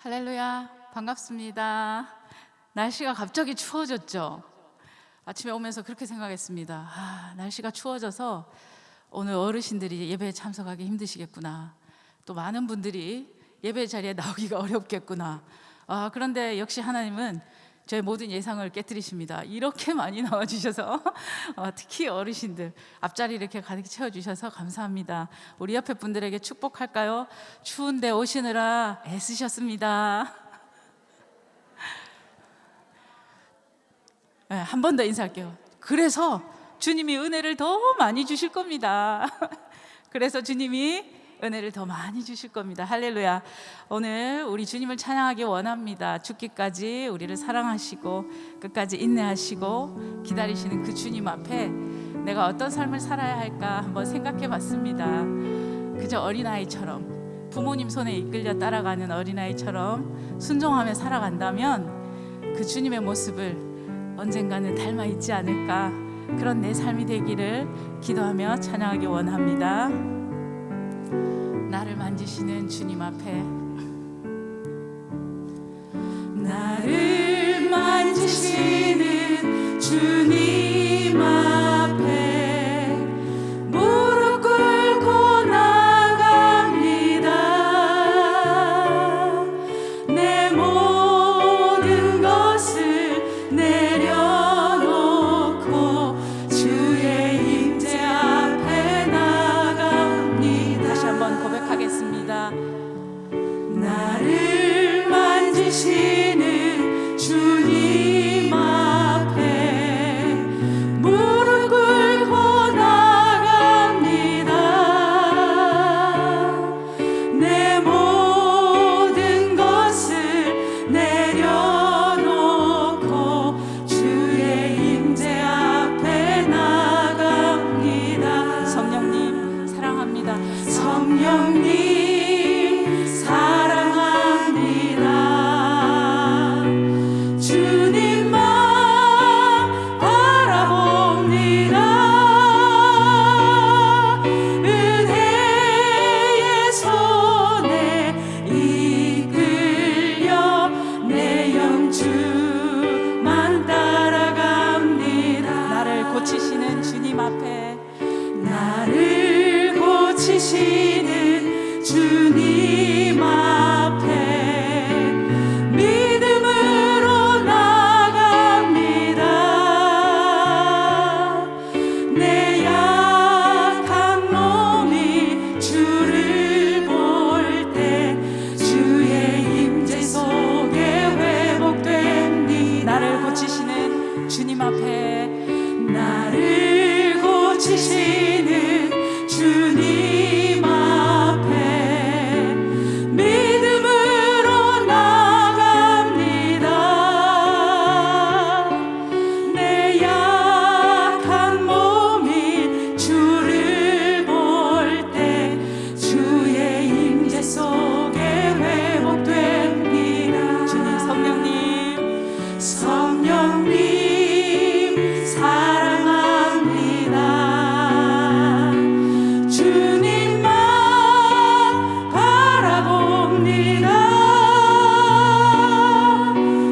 할렐루야, 반갑습니다. 날씨가 갑자기 추워졌죠. 아침에 오면서 그렇게 생각했습니다. 날씨가 추워져서 오늘 어르신들이 예배에 참석하기 힘드시겠구나. 또 많은 분들이 예배 자리에 나오기가 어렵겠구나. 그런데 역시 하나님은 저의 모든 예상을 깨뜨리십니다. 이렇게 많이 나와주셔서 특히 어르신들 앞자리 이렇게 가득 채워주셔서 감사합니다. 우리 옆에 분들에게 축복할까요? 추운데 오시느라 애쓰셨습니다. 네, 한 번 더 인사할게요. 그래서 주님이 은혜를 더 많이 주실 겁니다. 그래서 주님이 은혜를 더 많이 주실 겁니다. 할렐루야. 오늘 우리 주님을 찬양하기 원합니다. 죽기까지 우리를 사랑하시고 끝까지 인내하시고 기다리시는 그 주님 앞에 내가 어떤 삶을 살아야 할까 한번 생각해 봤습니다. 그저 어린아이처럼 부모님 손에 이끌려 따라가는 어린아이처럼 순종하며 살아간다면 그 주님의 모습을 언젠가는 닮아 있지 않을까, 그런 내 삶이 되기를 기도하며 찬양하기 원합니다. 나를 만지시는 주님 앞에, 나를 만지시는 주님 앞에 무릎 꿇고 나갑니다. 내 모든 것을 내려놓고 주의 임재 앞에 나갑니다. 다시 한번 고백하겠습니다. 나를 만지시는 주님 앞에 무릎 꿇고 나갑니다. 내 모든 것을 내려놓고 주의 임재 앞에 나갑니다. 성령님 사랑합니다. 성령님 사랑합니다. 주님만 바라봅니다. 은혜의 손에 이끌려 내 영주만 따라갑니다. 나를 고치시는 주님 앞에, 나를 고치시는 주님 앞에 믿음으로 나갑니다. 내 약한 몸이 주를 볼 때 주의 임재 속에 회복됩니다. 나를 고치시는 주님 앞에, 나를 고치시는 주님 앞에 믿음으로 나갑니다. 내 약한 몸이 주를 볼 때 주의 임재 속에 회복됩니다. 주님, 성령님, 성령님 사랑합니다. 주님만 바라봅니다.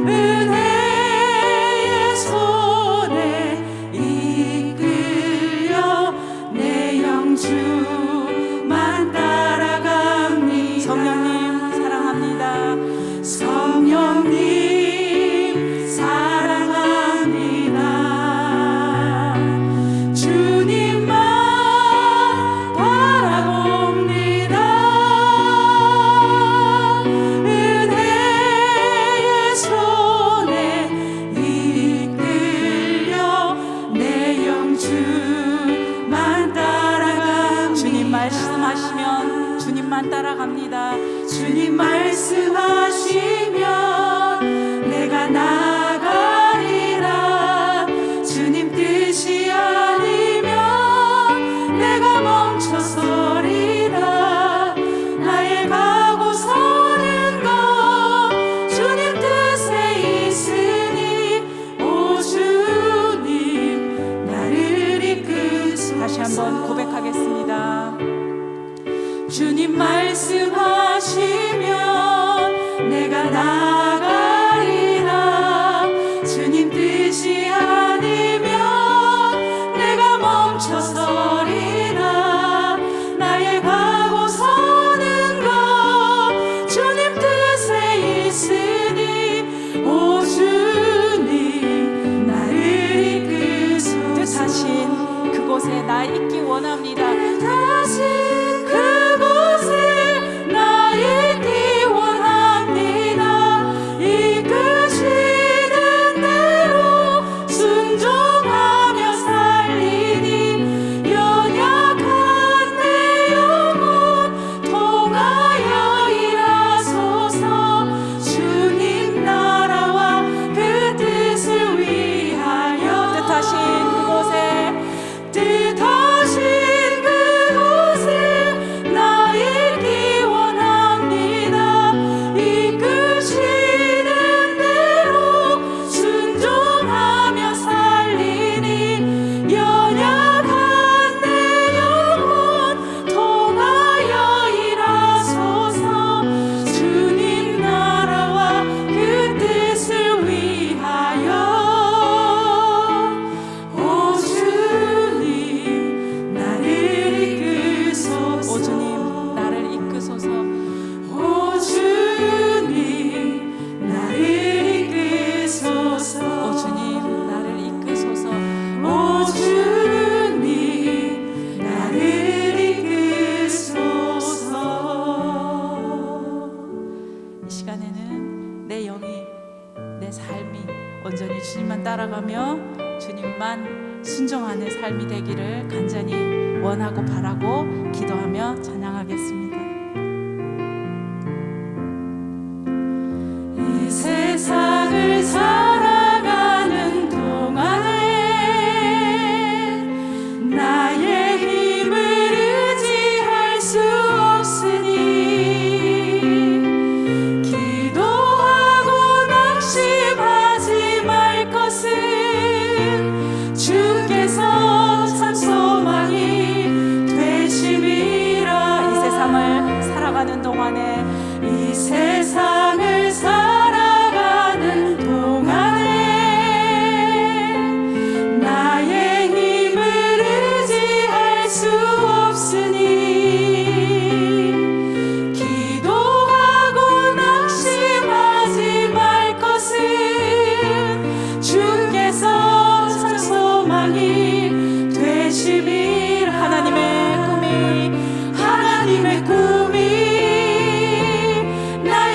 은혜의 손에 이끌려 내 영주만 따라갑니다. 성령님 사랑합니다. 성령님 사랑합니다. 주님만 바라봅니다. 은혜의 손에 이끌려 내 영주만 따라갑니다. 주님 말씀하시면 주님만 따라갑니다. 주님 말씀하시면 내가 나가리라. 주님 뜻이 아니면 내가 멈춰서리라. 나의 가고 서는 것 주님 뜻에 있으니 오 주님 나를 이끄소서. 다시 한번 고백하겠습니다. 주님 말씀하시면 내가 나가리라. 주님 뜻이 아니면 내가 멈춰서리라. 나의 가고 서는 것 주님 뜻에 있으니 오 주님 나를 이끄소서. 뜻하신 그곳에 나 있기 원합니다. 뜻하신 그곳에 나 있기 원합니다. 이끄시는 대로 순종하며 살리니 연약한 내 영혼 통하여 일하소서. 주님 나라와 그 뜻을 위하여 뜻하신 그곳에 나 있기 원합니다. 이끄시는 대로 순종하며 살리니 연약한 내 영혼 통하여 일하소서. 주님 나라와 그 뜻을 위하여 오 주님 나를 이끄소서. 오 주님 나를 이끄소서. 오 주님 나를 이끄소서. 오 주님 나를 이끄소서. 오 주님 나를 이끄소서. 이 시간에는 내 영이 내 삶이 온전히 주님만 따라가며 주님만 순종하는 삶이 되기를 간절히 원하고 바라고 기도하며 찬양하겠습니다. 이 세상을 살아가는 동안에 나의 힘을 의지할 수 없으니 기도하고 낙심하지 말 것은 주께서 참 소망이 되심이라. 이 세상을 살아가는 동안에 이 세상을 살아가는 동안에 나의 힘을 의지할 수 없으니 기도하고 낙심하지 말 것은 주께서 참 소망이 되심이라. 하나님의 꿈이 나의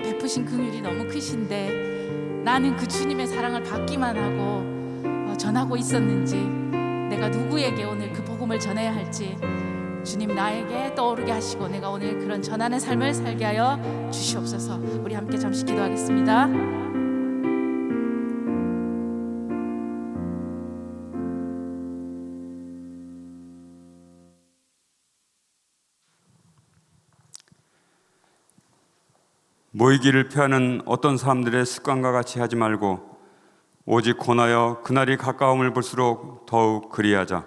베푸신 긍휼이 너무 크신데 나는 그 주님의 사랑을 받기만 하고 전하고 있었는지, 내가 누구에게 오늘 그 복음을 전해야 할지 주님 나에게 떠오르게 하시고 내가 오늘 그런 전하는 삶을 살게 하여 주시옵소서. 우리 함께 잠시 기도하겠습니다. 모이기를 피하는 어떤 사람들의 습관과 같이 하지 말고 오직 권하여 그날이 가까움을 볼수록 더욱 그리하자.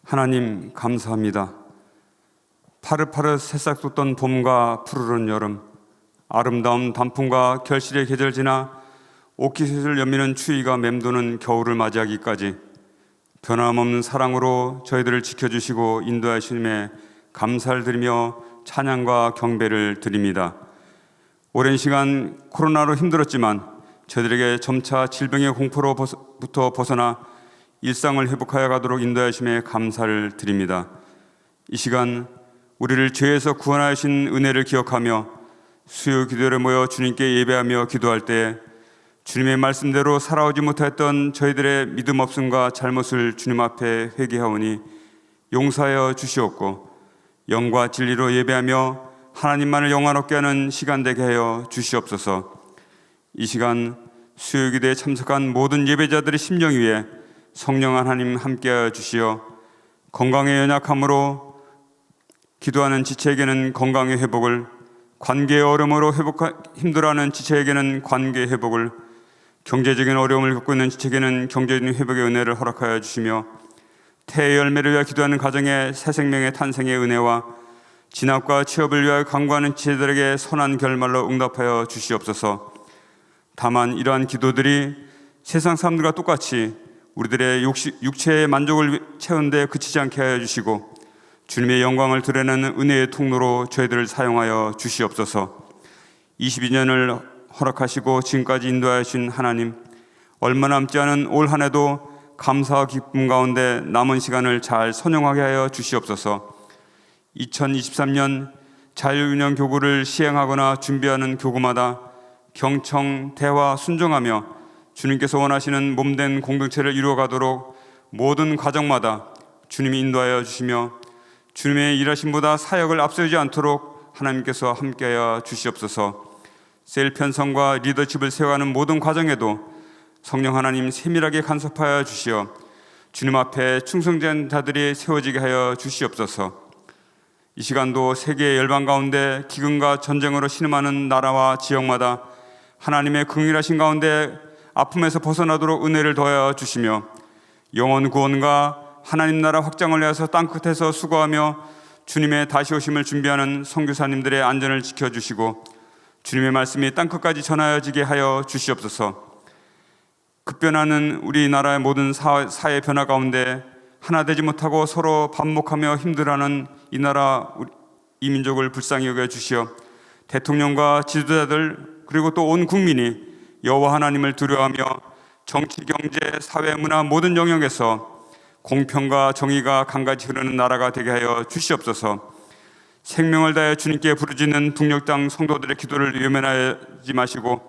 하나님 감사합니다. 파릇파릇 새싹 돋던 봄과 푸르른 여름, 아름다운 단풍과 결실의 계절 지나 옷깃을 연미는 추위가 맴도는 겨울을 맞이하기까지 변함없는 사랑으로 저희들을 지켜주시고 인도하심에 감사를 드리며 찬양과 경배를 드립니다. 오랜 시간 코로나로 힘들었지만 저희들에게 점차 질병의 공포로부터 벗어나 일상을 회복하여 가도록 인도하심에 감사를 드립니다. 이 시간 우리를 죄에서 구원하신 은혜를 기억하며 수요 기도를 모여 주님께 예배하며 기도할 때 주님의 말씀대로 살아오지 못했던 저희들의 믿음 없음과 잘못을 주님 앞에 회개하오니 용서하여 주시옵고 영과 진리로 예배하며 하나님만을 영화롭게 하는 시간 되게 하여 주시옵소서. 이 시간 수요기도에 참석한 모든 예배자들의 심령 위에 성령 하나님 함께하여 주시어 건강의 연약함으로 기도하는 지체에게는 건강의 회복을, 관계의 어려움으로 힘들어하는 지체에게는 관계의 회복을, 경제적인 어려움을 겪고 있는 지체에게는 경제적인 회복의 은혜를 허락하여 주시며 태의 열매를 위하여 기도하는 가정의 새 생명의 탄생의 은혜와 진학과 취업을 위하여 간구하는 지체들에게 선한 결말로 응답하여 주시옵소서. 다만 이러한 기도들이 세상 사람들과 똑같이 우리들의 육체의 만족을 채우는 데 그치지 않게 하여 주시고 주님의 영광을 드러내는 은혜의 통로로 저희들을 사용하여 주시옵소서. 22년을 허락하시고 지금까지 인도하신 하나님, 얼마 남지 않은 올 한 해도 감사와 기쁨 가운데 남은 시간을 잘 선용하게 하여 주시옵소서. 2023년 자유운영 교구를 시행하거나 준비하는 교구마다 경청, 대화, 순종하며 주님께서 원하시는 몸된 공동체를 이루어가도록 모든 과정마다 주님이 인도하여 주시며 주님의 일하심보다 사역을 앞세우지 않도록 하나님께서 함께하여 주시옵소서. 셀 편성과 리더십을 세워가는 모든 과정에도 성령 하나님 세밀하게 간섭하여 주시어 주님 앞에 충성된 자들이 세워지게 하여 주시옵소서. 이 시간도 세계의 열방 가운데 기근과 전쟁으로 신음하는 나라와 지역마다 하나님의 긍휼하신 가운데 아픔에서 벗어나도록 은혜를 더하여 주시며 영원 구원과 하나님 나라 확장을 위해서 땅끝에서 수고하며 주님의 다시 오심을 준비하는 선교사님들의 안전을 지켜주시고 주님의 말씀이 땅끝까지 전하여지게 하여 주시옵소서. 급변하는 우리나라의 모든 사회 변화 가운데 하나 되지 못하고 서로 반목하며 힘들어하는 이 나라 이 민족을 불쌍히 여겨 주시어 대통령과 지도자들 그리고 또 온 국민이 여호와 하나님을 두려워하며 정치, 경제, 사회, 문화 모든 영역에서 공평과 정의가 강같이 흐르는 나라가 되게 하여 주시옵소서. 생명을 다해 주님께 부르짖는 북녘 땅 성도들의 기도를 외면하지 마시고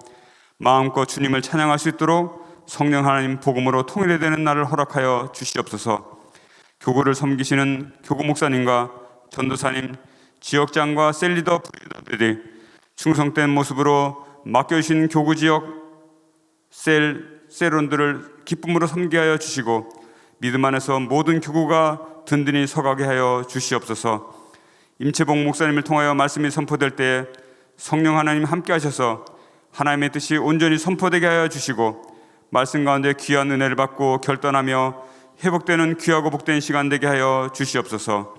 마음껏 주님을 찬양할 수 있도록 성령 하나님 복음으로 통일되는 날을 허락하여 주시옵소서. 교구를 섬기시는 교구 목사님과 전도사님, 지역장과 셀리더 부리더들이 충성된 모습으로 맡겨주신 교구 지역 셀원들을 기쁨으로 섬기게 하여 주시고 믿음 안에서 모든 교구가 든든히 서가게 하여 주시옵소서. 임채봉 목사님을 통하여 말씀이 선포될 때 성령 하나님 함께 하셔서 하나님의 뜻이 온전히 선포되게 하여 주시고 말씀 가운데 귀한 은혜를 받고 결단하며 회복되는 귀하고 복된 시간 되게 하여 주시옵소서.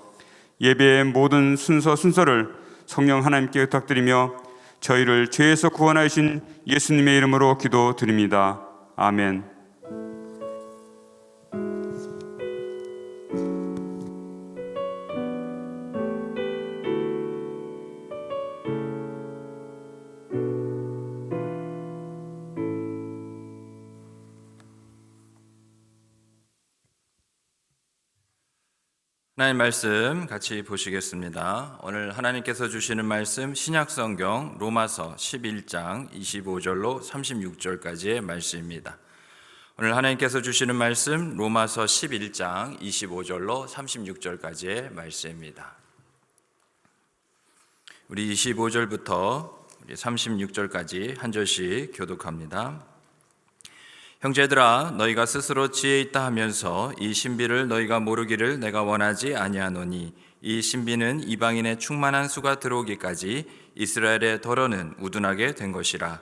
예배의 모든 순서를 성령 하나님께 부탁드리며 저희를 죄에서 구원하신 예수님의 이름으로 기도드립니다. 아멘. 하나님 말씀 같이 보시겠습니다. 오늘 하나님께서 주시는 말씀 신약성경 로마서 11장 25절로 36절까지의 말씀입니다. 오늘 하나님께서 주시는 말씀 로마서 11장 25절로 36절까지의 말씀입니다. 우리 25절부터 36절까지 한 절씩 교독합니다. 형제들아, 너희가 스스로 지혜 있다 하면서 이 신비를 너희가 모르기를 내가 원하지 아니하노니, 이 신비는 이방인의 충만한 수가 들어오기까지 이스라엘의 덜어는 우둔하게 된 것이라.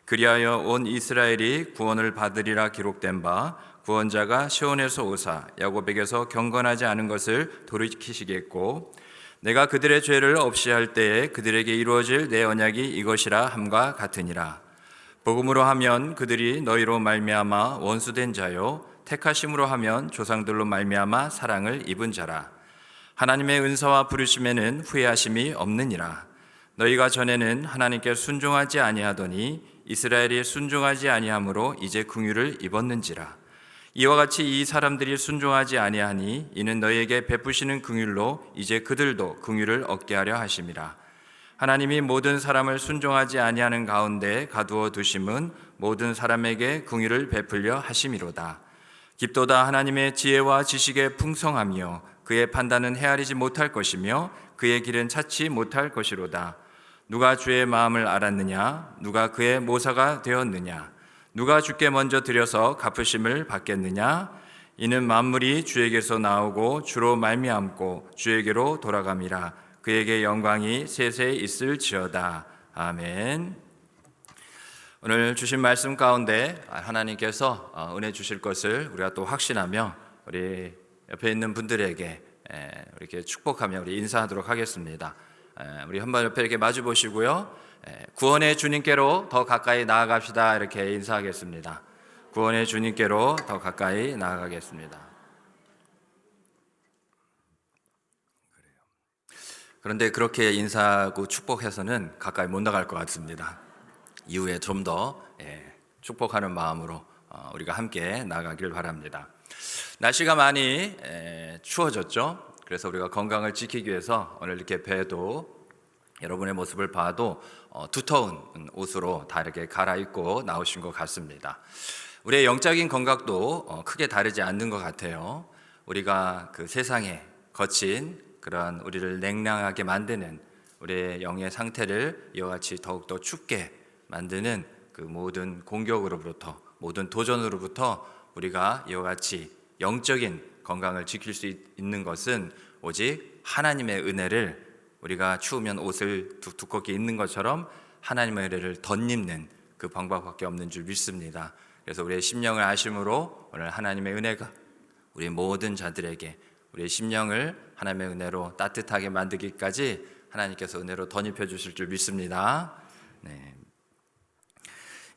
그리하여 온 이스라엘이 구원을 받으리라 기록된 바, 구원자가 시온에서 오사 야곱에게서 경건하지 않은 것을 돌이키시겠고, 내가 그들의 죄를 없이 할 때에 그들에게 이루어질 내 언약이 이것이라 함과 같으니라. 복음으로 하면 그들이 너희로 말미암아 원수된 자요, 택하심으로 하면 조상들로 말미암아 사랑을 입은 자라. 하나님의 은사와 부르심에는 후회하심이 없느니라. 너희가 전에는 하나님께 순종하지 아니하더니 이스라엘이 순종하지 아니함으로 이제 긍휼을 입었는지라. 이와 같이 이 사람들이 순종하지 아니하니 이는 너희에게 베푸시는 긍휼로 이제 그들도 긍휼을 얻게 하려 하심이라. 하나님이 모든 사람을 순종하지 아니하는 가운데 가두어 두심은 모든 사람에게 긍휼을 베풀려 하심이로다. 깊도다 하나님의 지혜와 지식의 풍성하며 그의 판단은 헤아리지 못할 것이며 그의 길은 찾지 못할 것이로다. 누가 주의 마음을 알았느냐? 누가 그의 모사가 되었느냐? 누가 주께 먼저 드려서 갚으심을 받겠느냐? 이는 만물이 주에게서 나오고 주로 말미암고 주에게로 돌아감이라. 그에게 영광이 세세 있을지어다. 아멘. 오늘 주신 말씀 가운데 하나님께서 은혜 주실 것을 우리가 또 확신하며 우리 옆에 있는 분들에게 이렇게 축복하며 우리 인사하도록 하겠습니다. 우리 한번 옆에 이렇게 마주 보시고요. 구원의 주님께로 더 가까이 나아갑시다. 이렇게 인사하겠습니다. 구원의 주님께로 더 가까이 나아가겠습니다. 그런데 그렇게 인사하고 축복해서는 가까이 못 나갈 것 같습니다. 이후에 좀 더 축복하는 마음으로 우리가 함께 나가길 바랍니다. 날씨가 많이 추워졌죠. 그래서 우리가 건강을 지키기 위해서 오늘 이렇게 뵈도 여러분의 모습을 봐도 두터운 옷으로 다 이렇게 갈아입고 나오신 것 같습니다. 우리의 영적인 건강도 크게 다르지 않는 것 같아요. 우리가 그 세상에 거친 그러한 우리를 냉랭하게 만드는 우리의 영의 상태를 이와 같이 더욱더 춥게 만드는 그 모든 공격으로부터, 모든 도전으로부터 우리가 이와 같이 영적인 건강을 지킬 수 있는 것은 오직 하나님의 은혜를, 우리가 추우면 옷을 두껍게 입는 것처럼 하나님의 은혜를 덧입는 그 방법밖에 없는 줄 믿습니다. 그래서 우리의 심령을 아심으로 오늘 하나님의 은혜가 우리 모든 자들에게 우리의 심령을 하나님의 은혜로 따뜻하게 만들기까지 하나님께서 은혜로 덧입혀 주실 줄 믿습니다. 네.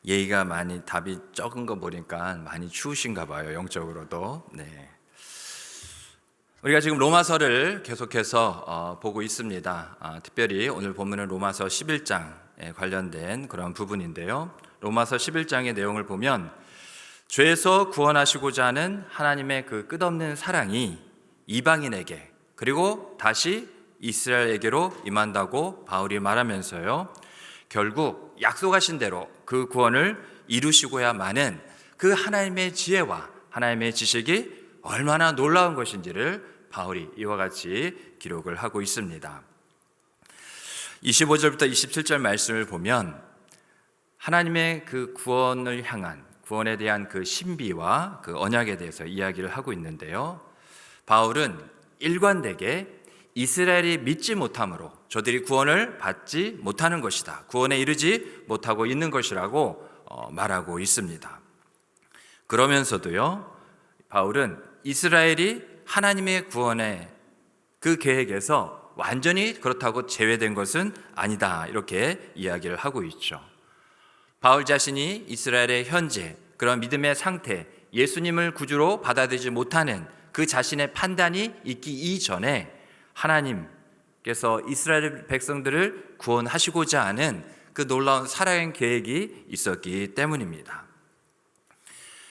예의가 많이 답이 적은 거 보니까 많이 추우신가 봐요. 영적으로도. 네. 우리가 지금 로마서를 계속해서 보고 있습니다. 특별히 오늘 본문은 로마서 11장에 관련된 그런 부분인데요. 로마서 11장의 내용을 보면 죄에서 구원하시고자 하는 하나님의 그 끝없는 사랑이 이방인에게 그리고 다시 이스라엘에게로 임한다고 바울이 말하면서요, 결국 약속하신 대로 그 구원을 이루시고야만은 그 하나님의 지혜와 하나님의 지식이 얼마나 놀라운 것인지를 바울이 이와 같이 기록을 하고 있습니다. 25절부터 27절 말씀을 보면 하나님의 그 구원을 향한, 구원에 대한 그 신비와 그 언약에 대해서 이야기를 하고 있는데요, 바울은 일관되게 이스라엘이 믿지 못함으로 저들이 구원을 받지 못하는 것이다, 구원에 이르지 못하고 있는 것이라고 말하고 있습니다. 그러면서도요, 바울은 이스라엘이 하나님의 구원의 그 계획에서 완전히 그렇다고 제외된 것은 아니다, 이렇게 이야기를 하고 있죠. 바울 자신이 이스라엘의 현재 그런 믿음의 상태, 예수님을 구주로 받아들이지 못하는 그 자신의 판단이 있기 이전에 하나님께서 이스라엘 백성들을 구원하시고자 하는 그 놀라운 사랑의 계획이 있었기 때문입니다.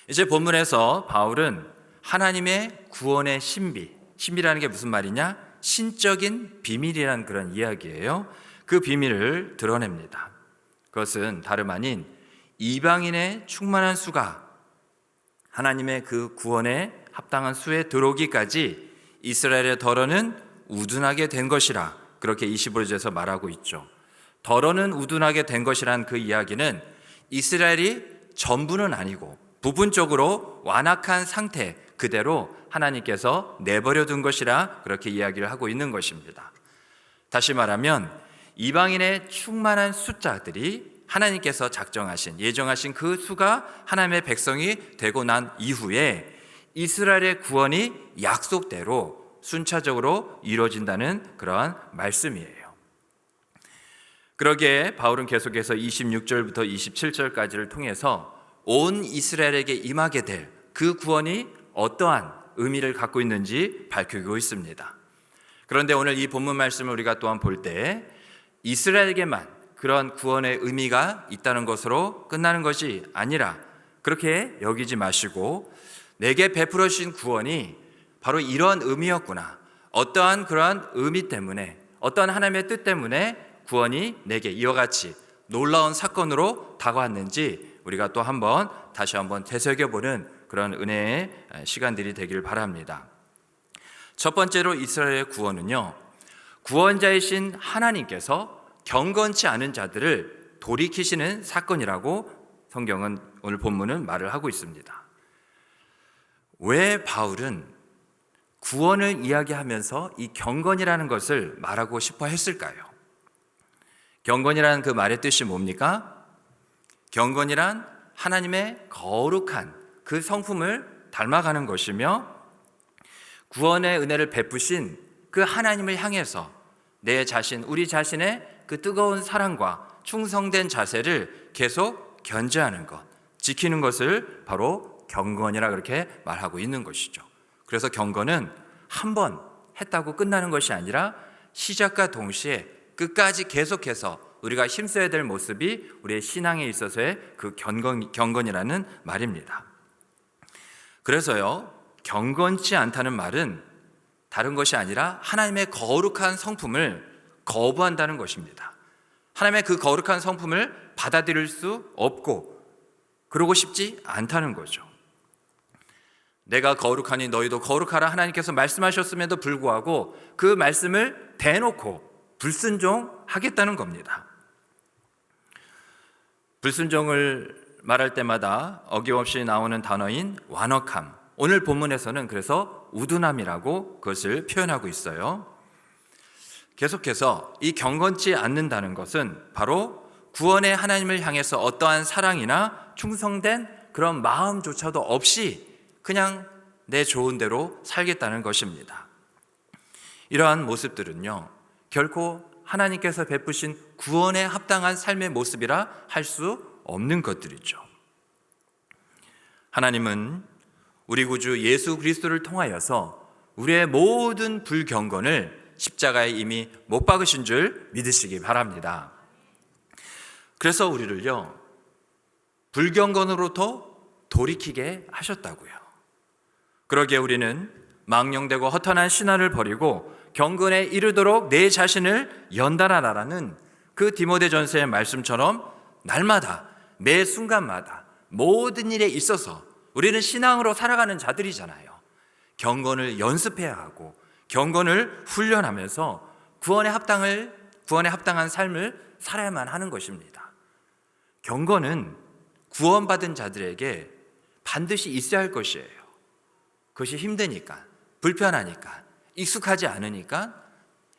이제 본문에서 바울은 하나님의 구원의 신비, 신비라는 게 무슨 말이냐? 신적인 비밀이라는 그런 이야기예요. 그 비밀을 드러냅니다. 그것은 다름 아닌 이방인의 충만한 수가 하나님의 그 구원에 합당한 수에 들어오기까지 이스라엘의 덜어는 우둔하게 된 것이라, 그렇게 25절에서 말하고 있죠. 덜어는 우둔하게 된 것이란 그 이야기는 이스라엘이 전부는 아니고 부분적으로 완악한 상태 그대로 하나님께서 내버려 둔 것이라 그렇게 이야기를 하고 있는 것입니다. 다시 말하면 이방인의 충만한 숫자들이 하나님께서 작정하신, 예정하신 그 수가 하나님의 백성이 되고 난 이후에 이스라엘의 구원이 약속대로 순차적으로 이루어진다는 그러한 말씀이에요. 그러기에 바울은 계속해서 26절부터 27절까지를 통해서 온 이스라엘에게 임하게 될 그 구원이 어떠한 의미를 갖고 있는지 밝히고 있습니다. 그런데 오늘 이 본문 말씀을 우리가 또한 볼 때 이스라엘에게만 그런 구원의 의미가 있다는 것으로 끝나는 것이 아니라 그렇게 여기지 마시고 내게 베풀어 주신 구원이 바로 이런 의미였구나, 어떠한 그러한 의미 때문에, 어떠한 하나님의 뜻 때문에 구원이 내게 이와 같이 놀라운 사건으로 다가왔는지 우리가 또 한번 다시 한번 되새겨보는 그런 은혜의 시간들이 되길 바랍니다. 첫 번째로 이스라엘의 구원은요, 구원자이신 하나님께서 경건치 않은 자들을 돌이키시는 사건이라고 성경은, 오늘 본문은 말을 하고 있습니다. 왜 바울은 구원을 이야기하면서 이 경건이라는 것을 말하고 싶어 했을까요? 경건이라는 그 말의 뜻이 뭡니까? 경건이란 하나님의 거룩한 그 성품을 닮아가는 것이며 구원의 은혜를 베푸신 그 하나님을 향해서 내 자신, 우리 자신의 그 뜨거운 사랑과 충성된 자세를 계속 견지하는 것, 지키는 것을 바로 경건이라 그렇게 말하고 있는 것이죠. 그래서 경건은 한 번 했다고 끝나는 것이 아니라 시작과 동시에 끝까지 계속해서 우리가 힘써야 될 모습이 우리의 신앙에 있어서의 그 경건이라는 말입니다. 그래서요, 경건치 않다는 말은 다른 것이 아니라 하나님의 거룩한 성품을 거부한다는 것입니다. 하나님의 그 거룩한 성품을 받아들일 수 없고 그러고 싶지 않다는 거죠. 내가 거룩하니 너희도 거룩하라 하나님께서 말씀하셨음에도 불구하고 그 말씀을 대놓고 불순종하겠다는 겁니다. 불순종을 말할 때마다 어김없이 나오는 단어인 완악함, 오늘 본문에서는 그래서 우둔함이라고 그것을 표현하고 있어요. 계속해서 이 경건치 않는다는 것은 바로 구원의 하나님을 향해서 어떠한 사랑이나 충성된 그런 마음조차도 없이 그냥 내 좋은 대로 살겠다는 것입니다. 이러한 모습들은요, 결코 하나님께서 베푸신 구원에 합당한 삶의 모습이라 할 수 없는 것들이죠. 하나님은 우리 구주 예수 그리스도를 통하여서 우리의 모든 불경건을 십자가에 이미 못 박으신 줄 믿으시기 바랍니다. 그래서 우리를요, 불경건으로부터 돌이키게 하셨다고요. 그러기에 우리는 망령되고 허탄한 신화를 버리고 경건에 이르도록 내 자신을 연단하라라는 그 디모데전서의 말씀처럼 날마다 매 순간마다 모든 일에 있어서 우리는 신앙으로 살아가는 자들이잖아요. 경건을 연습해야 하고 경건을 훈련하면서 구원에 합당한 삶을 살아야만 하는 것입니다. 경건은 구원받은 자들에게 반드시 있어야 할 것이에요. 그것이 힘드니까, 불편하니까, 익숙하지 않으니까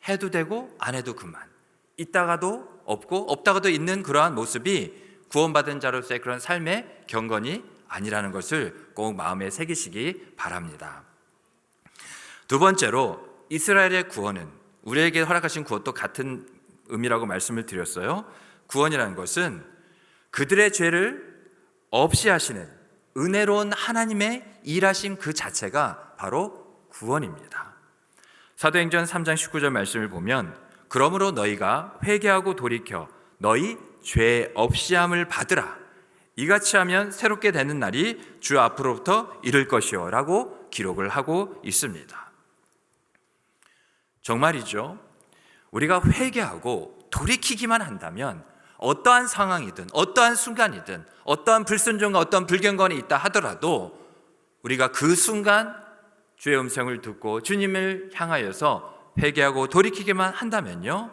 해도 되고 안 해도 그만, 있다가도 없고 없다가도 있는 그러한 모습이 구원받은 자로서의 그런 삶의 경건이 아니라는 것을 꼭 마음에 새기시기 바랍니다. 두 번째로 이스라엘의 구원은, 우리에게 허락하신 구원도 같은 의미라고 말씀을 드렸어요. 구원이라는 것은 그들의 죄를 없이 하시는 은혜로운 하나님의 일하심 그 자체가 바로 구원입니다. 사도행전 3장 19절 말씀을 보면 그러므로 너희가 회개하고 돌이켜 너희 죄 없이 함을 받으라. 이같이 하면 새롭게 되는 날이 주 앞으로부터 이를 것이요 라고 기록을 하고 있습니다. 정말이죠. 우리가 회개하고 돌이키기만 한다면 어떠한 상황이든 어떠한 순간이든 어떠한 불순종과 어떠한 불경건이 있다 하더라도 우리가 그 순간 주의 음성을 듣고 주님을 향하여서 회개하고 돌이키기만 한다면요,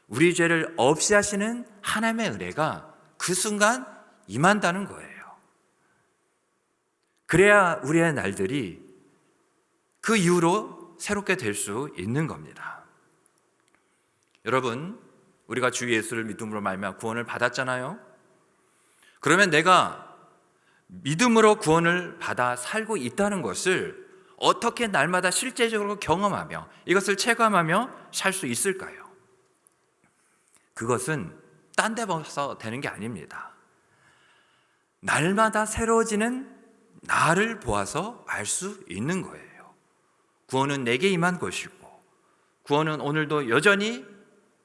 우리 죄를 없이 하시는 하나님의 은혜가 그 순간 임한다는 거예요. 그래야 우리의 날들이 그 이후로 새롭게 될 수 있는 겁니다. 여러분, 우리가 주 예수를 믿음으로 말미암아 구원을 받았잖아요. 그러면 내가 믿음으로 구원을 받아 살고 있다는 것을 어떻게 날마다 실제적으로 경험하며 이것을 체감하며 살 수 있을까요? 그것은 딴 데 봐서 되는 게 아닙니다. 날마다 새로워지는 나를 보아서 알 수 있는 거예요. 구원은 내게 임한 것이고, 구원은 오늘도 여전히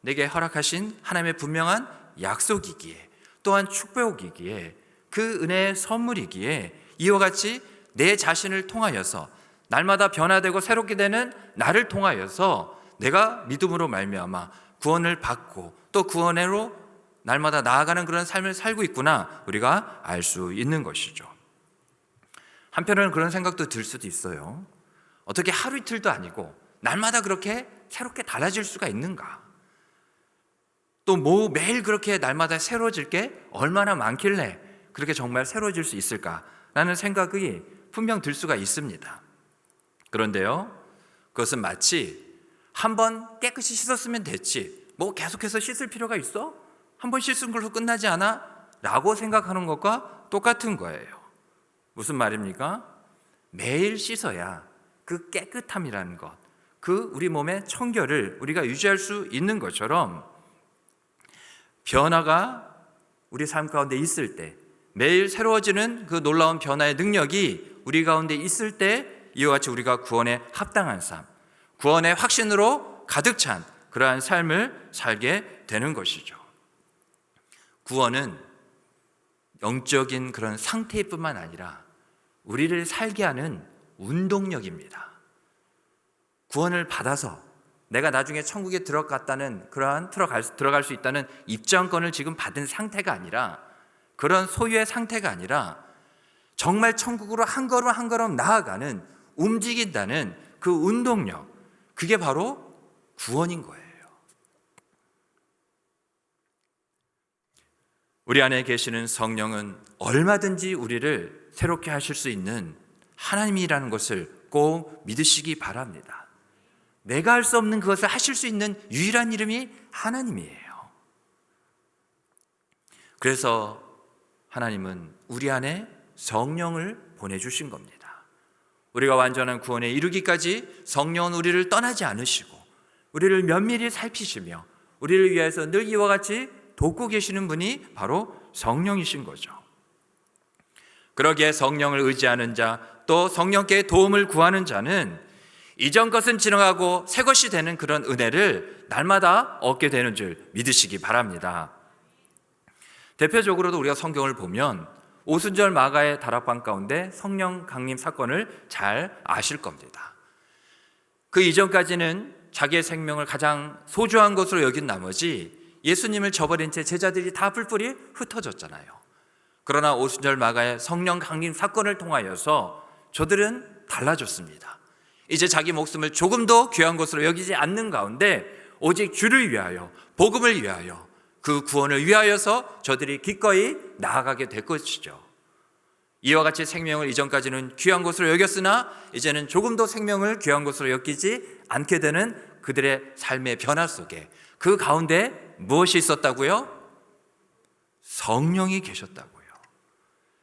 내게 허락하신 하나님의 분명한 약속이기에, 또한 축복이기에, 그 은혜의 선물이기에 이와 같이 내 자신을 통하여서 날마다 변화되고 새롭게 되는 나를 통하여서 내가 믿음으로 말미암아 구원을 받고 또 구원으로 날마다 나아가는 그런 삶을 살고 있구나, 우리가 알 수 있는 것이죠. 한편으로는 그런 생각도 들 수도 있어요. 어떻게 하루 이틀도 아니고 날마다 그렇게 새롭게 달라질 수가 있는가? 또 뭐 매일 그렇게 날마다 새로워질 게 얼마나 많길래 그렇게 정말 새로워질 수 있을까라는 생각이 분명 들 수가 있습니다. 그런데요, 그것은 마치 한번 깨끗이 씻었으면 됐지, 뭐 계속해서 씻을 필요가 있어? 한번 씻은 걸로 끝나지 않아? 라고 생각하는 것과 똑같은 거예요. 무슨 말입니까? 매일 씻어야 그 깨끗함이라는 것, 그 우리 몸의 청결을 우리가 유지할 수 있는 것처럼 변화가 우리 삶 가운데 있을 때, 매일 새로워지는 그 놀라운 변화의 능력이 우리 가운데 있을 때 이와 같이 우리가 구원에 합당한 삶, 구원의 확신으로 가득 찬 그러한 삶을 살게 되는 것이죠. 구원은 영적인 그런 상태뿐만 아니라 우리를 살게 하는 운동력입니다. 구원을 받아서 내가 나중에 천국에 들어갔다는 그러한 들어갈 수 있다는 입장권을 지금 받은 상태가 아니라, 그런 소유의 상태가 아니라 정말 천국으로 한 걸음 한 걸음 나아가는, 움직인다는 그 운동력, 그게 바로 구원인 거예요. 우리 안에 계시는 성령은 얼마든지 우리를 새롭게 하실 수 있는 하나님이라는 것을 꼭 믿으시기 바랍니다. 내가 할 수 없는 그것을 하실 수 있는 유일한 이름이 하나님이에요. 그래서 하나님은 우리 안에 성령을 보내주신 겁니다. 우리가 완전한 구원에 이르기까지 성령은 우리를 떠나지 않으시고 우리를 면밀히 살피시며 우리를 위해서 늘 이와 같이 돕고 계시는 분이 바로 성령이신 거죠. 그러기에 성령을 의지하는 자, 또 성령께 도움을 구하는 자는 이전 것은 지나가고 새 것이 되는 그런 은혜를 날마다 얻게 되는 줄 믿으시기 바랍니다. 대표적으로도 우리가 성경을 보면 오순절 마가의 다락방 가운데 성령 강림 사건을 잘 아실 겁니다. 그 이전까지는 자기의 생명을 가장 소중한 것으로 여긴 나머지 예수님을 저버린 채 제자들이 다 뿔뿔이 흩어졌잖아요. 그러나 오순절 마가의 성령 강림 사건을 통하여서 저들은 달라졌습니다. 이제 자기 목숨을 조금도 귀한 것으로 여기지 않는 가운데 오직 주를 위하여, 복음을 위하여, 그 구원을 위하여서 저들이 기꺼이 나아가게 될 것이죠. 이와 같이 생명을 이전까지는 귀한 것으로 여겼으나 이제는 조금도 생명을 귀한 것으로 여기지 않게 되는 그들의 삶의 변화 속에, 그 가운데 무엇이 있었다고요? 성령이 계셨다고요.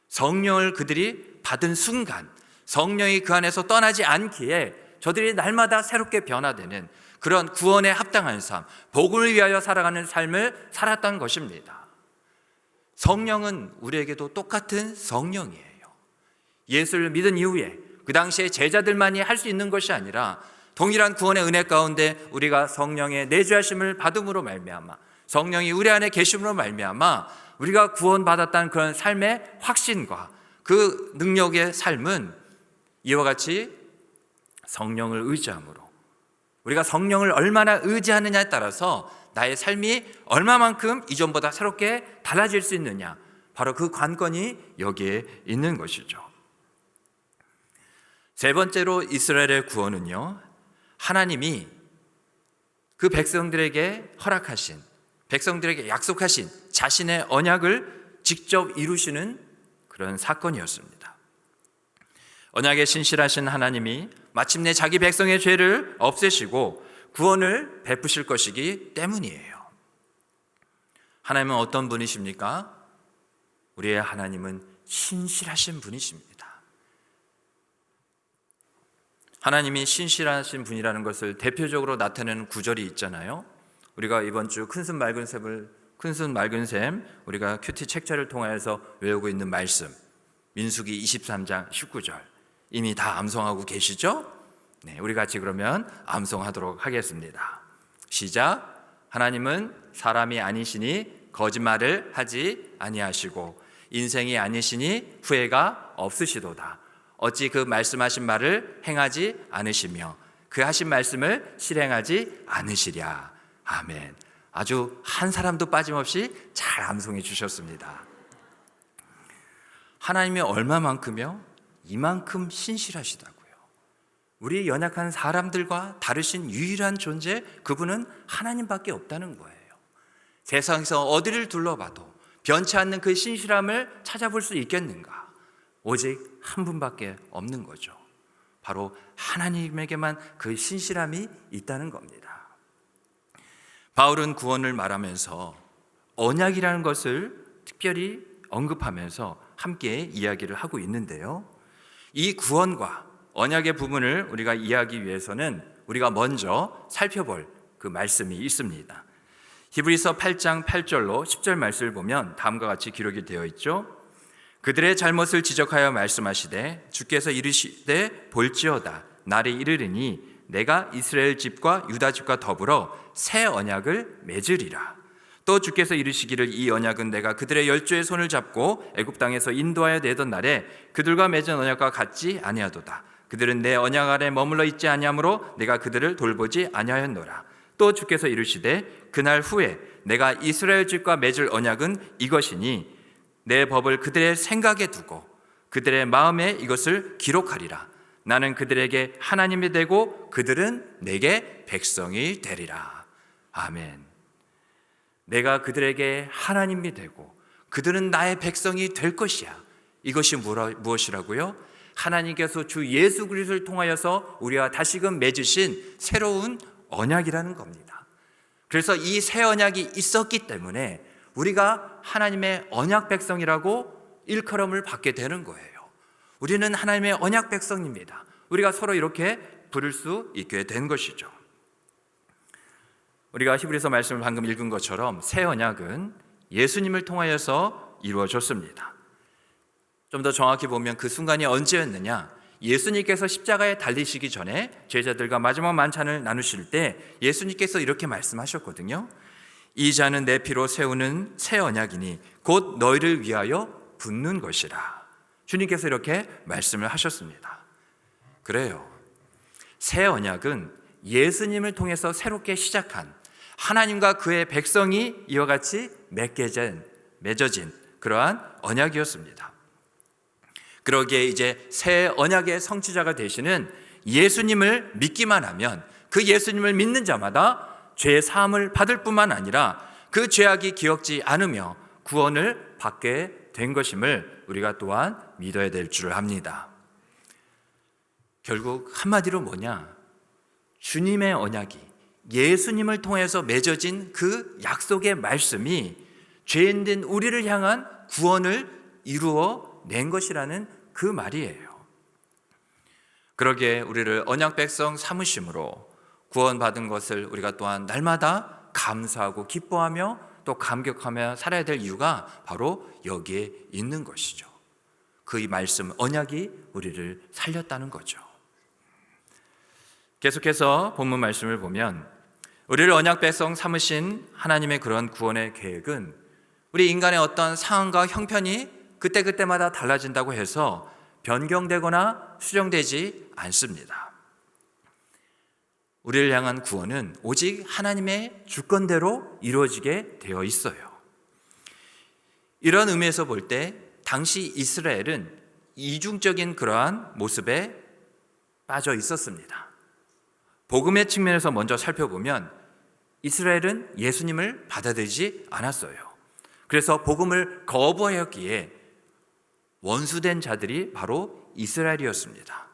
성령을 그들이 받은 순간 성령이 그 안에서 떠나지 않기에 저들이 날마다 새롭게 변화되는 그런 구원에 합당한 삶, 복음을 위하여 살아가는 삶을 살았던 것입니다. 성령은 우리에게도 똑같은 성령이에요. 예수를 믿은 이후에 그 당시에 제자들만이 할 수 있는 것이 아니라 동일한 구원의 은혜 가운데 우리가 성령의 내주하심을 받음으로 말미암아, 성령이 우리 안에 계심으로 말미암아 우리가 구원받았다는 그런 삶의 확신과 그 능력의 삶은 이와 같이 성령을 의지함으로 우리가 성령을 얼마나 의지하느냐에 따라서 나의 삶이 얼마만큼 이전보다 새롭게 달라질 수 있느냐, 바로 그 관건이 여기에 있는 것이죠. 세 번째로 이스라엘의 구원은요, 하나님이 그 백성들에게 허락하신, 백성들에게 약속하신 자신의 언약을 직접 이루시는 그런 사건이었습니다. 언약에 신실하신 하나님이 마침내 자기 백성의 죄를 없애시고 구원을 베푸실 것이기 때문이에요. 하나님은 어떤 분이십니까? 우리의 하나님은 신실하신 분이십니다. 하나님이 신실하신 분이라는 것을 대표적으로 나타내는 구절이 있잖아요. 우리가 이번 주 큰순 맑은 샘 우리가 큐티 책자를 통하여서 외우고 있는 말씀, 민수기 23장 19절 이미 다 암송하고 계시죠? 네, 우리 같이 그러면 암송하도록 하겠습니다. 시작. 하나님은 사람이 아니시니 거짓말을 하지 아니하시고 인생이 아니시니 후회가 없으시도다. 어찌 그 말씀하신 말을 행하지 않으시며 그 하신 말씀을 실행하지 않으시랴. 아멘. 아주 한 사람도 빠짐없이 잘 암송해 주셨습니다. 하나님이 얼마만큼요? 이만큼 신실하시다고요. 우리 연약한 사람들과 다르신 유일한 존재, 그분은 하나님밖에 없다는 거예요. 세상에서 어디를 둘러봐도 변치 않는 그 신실함을 찾아볼 수 있겠는가? 오직 한 분밖에 없는 거죠. 바로 하나님에게만 그 신실함이 있다는 겁니다. 바울은 구원을 말하면서 언약이라는 것을 특별히 언급하면서 함께 이야기를 하고 있는데요. 이 구원과 언약의 부분을 우리가 이해하기 위해서는 우리가 먼저 살펴볼 그 말씀이 있습니다. 히브리서 8장 8절로 10절 말씀을 보면 다음과 같이 기록이 되어 있죠. 그들의 잘못을 지적하여 말씀하시되 주께서 이르시되 볼지어다 날이 이르리니 내가 이스라엘 집과 유다 집과 더불어 새 언약을 맺으리라. 또 주께서 이르시기를 이 언약은 내가 그들의 열조의 손을 잡고 애굽 땅에서 인도하여 내던 날에 그들과 맺은 언약과 같지 아니하도다. 그들은 내 언약 아래 머물러 있지 아니하므로 내가 그들을 돌보지 아니하였노라. 또 주께서 이르시되 그날 후에 내가 이스라엘 집과 맺을 언약은 이것이니 내 법을 그들의 생각에 두고 그들의 마음에 이것을 기록하리라. 나는 그들에게 하나님이 되고 그들은 내게 백성이 되리라. 아멘. 내가 그들에게 하나님이 되고 그들은 나의 백성이 될 것이야. 이것이 무엇이라고요? 하나님께서 주 예수 그리스도를 통하여서 우리와 다시금 맺으신 새로운 언약이라는 겁니다. 그래서 이 새 언약이 있었기 때문에 우리가 하나님의 언약 백성이라고 일컬음을 받게 되는 거예요. 우리는 하나님의 언약 백성입니다. 우리가 서로 이렇게 부를 수 있게 된 것이죠. 우리가 히브리서 말씀을 방금 읽은 것처럼 새 언약은 예수님을 통하여서 이루어졌습니다. 좀 더 정확히 보면 그 순간이 언제였느냐? 예수님께서 십자가에 달리시기 전에 제자들과 마지막 만찬을 나누실 때 예수님께서 이렇게 말씀하셨거든요. 이 잔은 내 피로 세우는 새 언약이니 곧 너희를 위하여 붓는 것이라. 주님께서 이렇게 말씀을 하셨습니다. 그래요. 새 언약은 예수님을 통해서 새롭게 시작한 하나님과 그의 백성이 이와 같이 맺어진 그러한 언약이었습니다. 그러기에 이제 새 언약의 성취자가 되시는 예수님을 믿기만 하면 그 예수님을 믿는 자마다 죄 사함을 받을 뿐만 아니라 그 죄악이 기억지 않으며 구원을 받게 된 것임을 우리가 또한 믿어야 될 줄 압니다. 결국 한마디로 뭐냐? 주님의 언약이 예수님을 통해서 맺어진 그 약속의 말씀이 죄인된 우리를 향한 구원을 이루어 낸 것이라는 그 말이에요. 그러기에 우리를 언약 백성 삼으심으로 구원받은 것을 우리가 또한 날마다 감사하고 기뻐하며 또 감격하며 살아야 될 이유가 바로 여기에 있는 것이죠. 그 이 말씀 언약이 우리를 살렸다는 거죠. 계속해서 본문 말씀을 보면 우리를 언약 백성 삼으신 하나님의 그런 구원의 계획은 우리 인간의 어떤 상황과 형편이 그때그때마다 달라진다고 해서 변경되거나 수정되지 않습니다. 우리를 향한 구원은 오직 하나님의 주권대로 이루어지게 되어 있어요. 이런 의미에서 볼 때 당시 이스라엘은 이중적인 그러한 모습에 빠져 있었습니다. 복음의 측면에서 먼저 살펴보면 이스라엘은 예수님을 받아들이지 않았어요. 그래서 복음을 거부하였기에 원수된 자들이 바로 이스라엘이었습니다.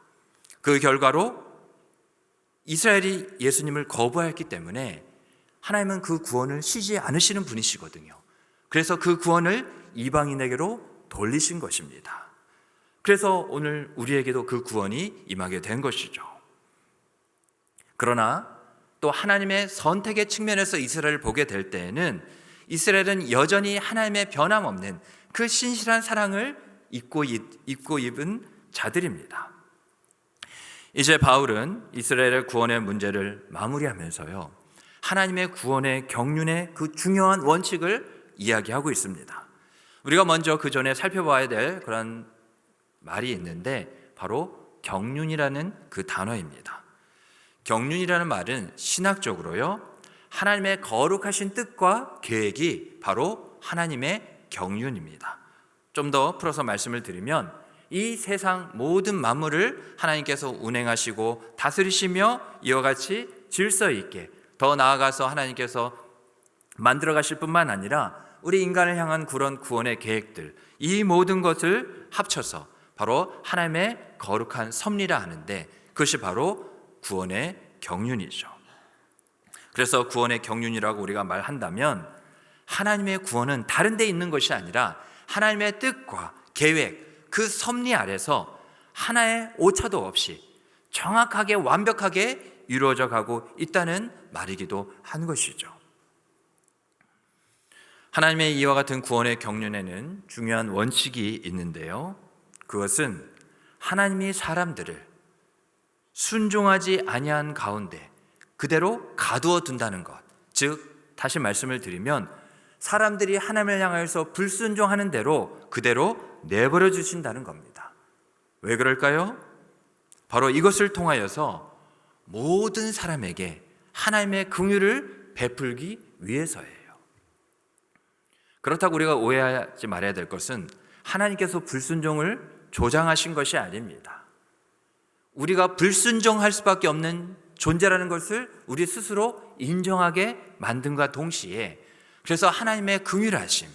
그 결과로 이스라엘이 예수님을 거부하였기 때문에 하나님은 그 구원을 쉬지 않으시는 분이시거든요. 그래서 그 구원을 이방인에게로 돌리신 것입니다. 그래서 오늘 우리에게도 그 구원이 임하게 된 것이죠. 그러나 또 하나님의 선택의 측면에서 이스라엘을 보게 될 때에는 이스라엘은 여전히 하나님의 변함없는 그 신실한 사랑을 입고 입은 자들입니다. 이제 바울은 이스라엘의 구원의 문제를 마무리하면서요, 하나님의 구원의 경륜의 그 중요한 원칙을 이야기하고 있습니다. 우리가 먼저 그 전에 살펴봐야 될 그런 말이 있는데 바로 경륜이라는 그 단어입니다. 경륜이라는 말은 신학적으로요, 하나님의 거룩하신 뜻과 계획이 바로 하나님의 경륜입니다. 좀 더 풀어서 말씀을 드리면 이 세상 모든 만물을 하나님께서 운행하시고 다스리시며 이와 같이 질서 있게, 더 나아가서 하나님께서 만들어 가실 뿐만 아니라 우리 인간을 향한 그런 구원의 계획들, 이 모든 것을 합쳐서 바로 하나님의 거룩한 섭리라 하는데 그것이 바로 구원의 경륜이죠. 그래서 구원의 경륜이라고 우리가 말한다면 하나님의 구원은 다른 데 있는 것이 아니라 하나님의 뜻과 계획, 그 섭리 아래서 하나의 오차도 없이 정확하게 완벽하게 이루어져 가고 있다는 말이기도 한 것이죠. 하나님의 이와 같은 구원의 경륜에는 중요한 원칙이 있는데요, 그것은 하나님이 사람들을 순종하지 아니한 가운데 그대로 가두어 둔다는 것, 즉 다시 말씀을 드리면 사람들이 하나님을 향하여서 불순종하는 대로 그대로 내버려 주신다는 겁니다. 왜 그럴까요? 바로 이것을 통하여서 모든 사람에게 하나님의 긍휼을 베풀기 위해서예요. 그렇다고 우리가 오해하지 말아야 될 것은 하나님께서 불순종을 조장하신 것이 아닙니다. 우리가 불순종할 수밖에 없는 존재라는 것을 우리 스스로 인정하게 만든과 동시에, 그래서 하나님의 긍휼하심,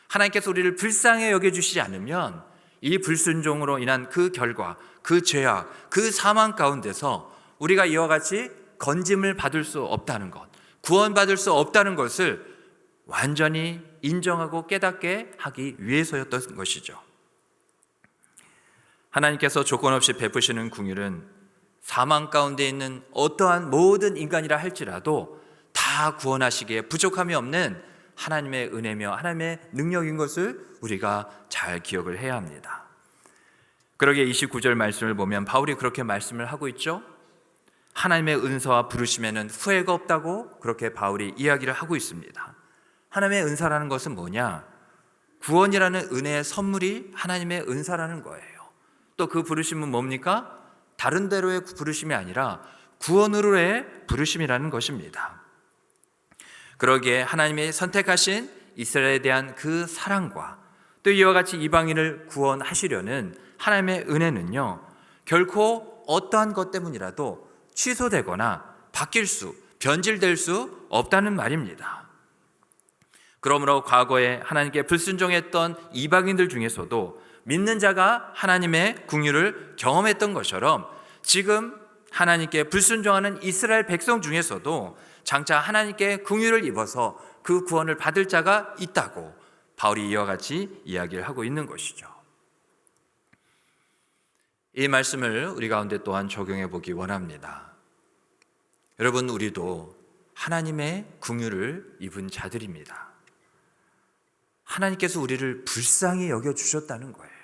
하나님께서 우리를 불쌍히 여겨주시지 않으면 이 불순종으로 인한 그 결과, 그 죄악, 그 사망 가운데서 우리가 이와 같이 건짐을 받을 수 없다는 것, 구원받을 수 없다는 것을 완전히 인정하고 깨닫게 하기 위해서였던 것이죠. 하나님께서 조건 없이 베푸시는 긍휼은 사망 가운데 있는 어떠한 모든 인간이라 할지라도 다 구원하시기에 부족함이 없는 하나님의 은혜며 하나님의 능력인 것을 우리가 잘 기억을 해야 합니다. 그러기에 29절 말씀을 보면 바울이 그렇게 말씀을 하고 있죠. 하나님의 은사와 부르심에는 후회가 없다고 그렇게 바울이 이야기를 하고 있습니다. 하나님의 은사라는 것은 뭐냐? 구원이라는 은혜의 선물이 하나님의 은사라는 거예요. 또 그 부르심은 뭡니까? 다른 데로의 부르심이 아니라 구원으로의 부르심이라는 것입니다. 그러기에 하나님이 선택하신 이스라엘에 대한 그 사랑과 또 이와 같이 이방인을 구원하시려는 하나님의 은혜는요, 결코 어떠한 것 때문이라도 취소되거나 바뀔 수, 변질될 수 없다는 말입니다. 그러므로 과거에 하나님께 불순종했던 이방인들 중에서도 믿는 자가 하나님의 긍휼을 경험했던 것처럼 지금 하나님께 불순종하는 이스라엘 백성 중에서도 장차 하나님께 긍휼을 입어서 그 구원을 받을 자가 있다고 바울이 이와 같이 이야기를 하고 있는 것이죠. 이 말씀을 우리 가운데 또한 적용해 보기 원합니다. 여러분, 우리도 하나님의 긍휼을 입은 자들입니다. 하나님께서 우리를 불쌍히 여겨주셨다는 거예요.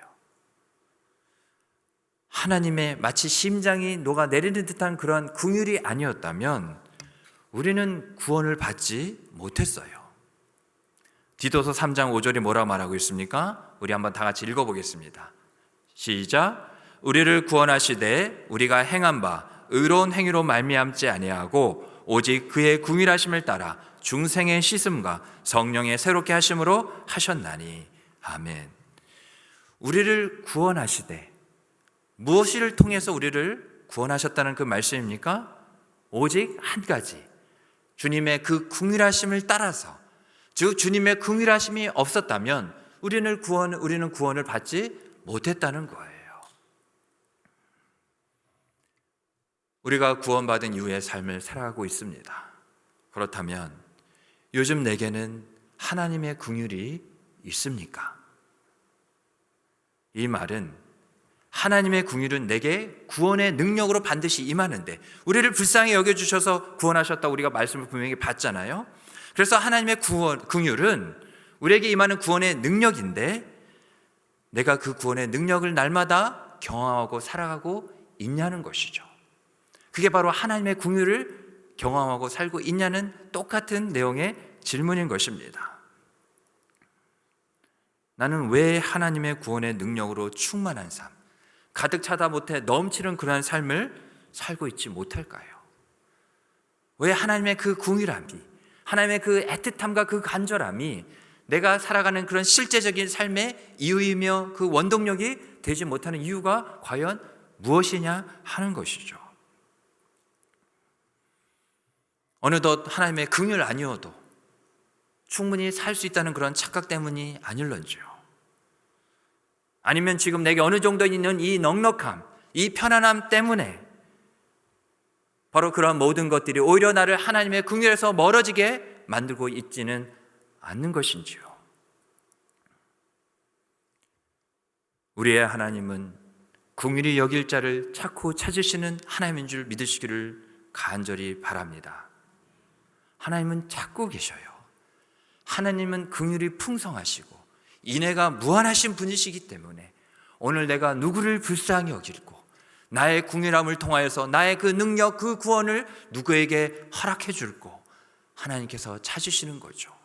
하나님의 마치 심장이 녹아내리는 듯한 그런 긍휼이 아니었다면 우리는 구원을 받지 못했어요. 디도서 3장 5절이 뭐라고 말하고 있습니까? 우리 한번 다 같이 읽어보겠습니다. 시작. 우리를 구원하시되 우리가 행한 바 의로운 행위로 말미암지 아니하고 오직 그의 궁일하심을 따라 중생의 씻음과 성령의 새롭게 하심으로 하셨나니. 아멘. 우리를 구원하시되 무엇을 통해서 우리를 구원하셨다는 그 말씀입니까? 오직 한 가지, 주님의 그 궁일하심을 따라서, 즉 주님의 궁일하심이 없었다면 우리는 구원을 받지 못했다는 거예요. 우리가 구원받은 이후의 삶을 살아가고 있습니다. 그렇다면 요즘 내게는 하나님의 긍휼이 있습니까? 이 말은 하나님의 긍휼은 내게 구원의 능력으로 반드시 임하는데, 우리를 불쌍히 여겨주셔서 구원하셨다고 우리가 말씀을 분명히 봤잖아요. 그래서 하나님의 긍휼은 우리에게 임하는 구원의 능력인데, 내가 그 구원의 능력을 날마다 경험하고 살아가고 있냐는 것이죠. 그게 바로 하나님의 긍휼을 경험하고 살고 있냐는 똑같은 내용의 질문인 것입니다. 나는 왜 하나님의 구원의 능력으로 충만한 삶, 가득 차다 못해 넘치는 그러한 삶을 살고 있지 못할까요? 왜 하나님의 그 긍휼함이, 하나님의 그 애틋함과 그 간절함이 내가 살아가는 그런 실제적인 삶의 이유이며 그 원동력이 되지 못하는 이유가 과연 무엇이냐 하는 것이죠. 어느덧 하나님의 긍휼 아니어도 충분히 살 수 있다는 그런 착각 때문이 아닐런지요. 아니면 지금 내게 어느 정도 있는 이 넉넉함, 이 편안함 때문에 바로 그런 모든 것들이 오히려 나를 하나님의 긍휼에서 멀어지게 만들고 있지는 않는 것인지요. 우리의 하나님은 긍휼히 여길 자를 찾고 찾으시는 하나님인 줄 믿으시기를 간절히 바랍니다. 하나님은 찾고 계셔요. 하나님은 긍휼이 풍성하시고 인애가 무한하신 분이시기 때문에 오늘 내가 누구를 불쌍히 여기고 나의 긍휼함을 통하여서 나의 그 능력, 그 구원을 누구에게 허락해 줄고 하나님께서 찾으시는 거죠.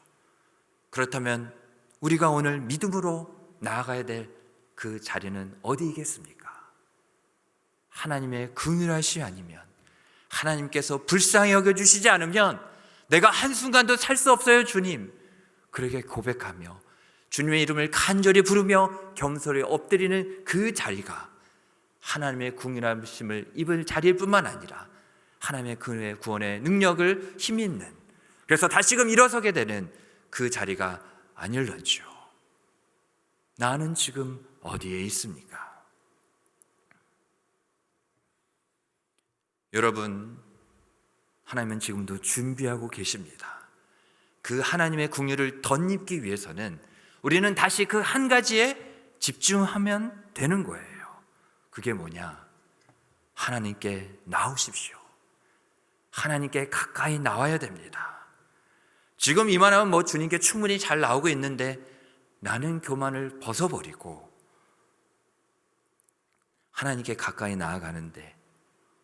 그렇다면 우리가 오늘 믿음으로 나아가야 될 그 자리는 어디이겠습니까? 하나님의 긍휼하심이 아니면, 하나님께서 불쌍히 여겨주시지 않으면 내가 한순간도 살 수 없어요, 주님. 그렇게 고백하며 주님의 이름을 간절히 부르며 겸손히 엎드리는 그 자리가 하나님의 긍휼하심을 입을 자리일 뿐만 아니라 하나님의 그 구원의 능력을 힘있는, 그래서 다시금 일어서게 되는 그 자리가 아닐런지요. 나는 지금 어디에 있습니까? 여러분, 하나님은 지금도 준비하고 계십니다. 그 하나님의 긍휼을 덧입기 위해서는 우리는 다시 그 한 가지에 집중하면 되는 거예요. 그게 뭐냐? 하나님께 나오십시오. 하나님께 가까이 나와야 됩니다. 지금 이만하면 주님께 충분히 잘 나오고 있는데 나는 교만을 벗어버리고 하나님께 가까이 나아가는데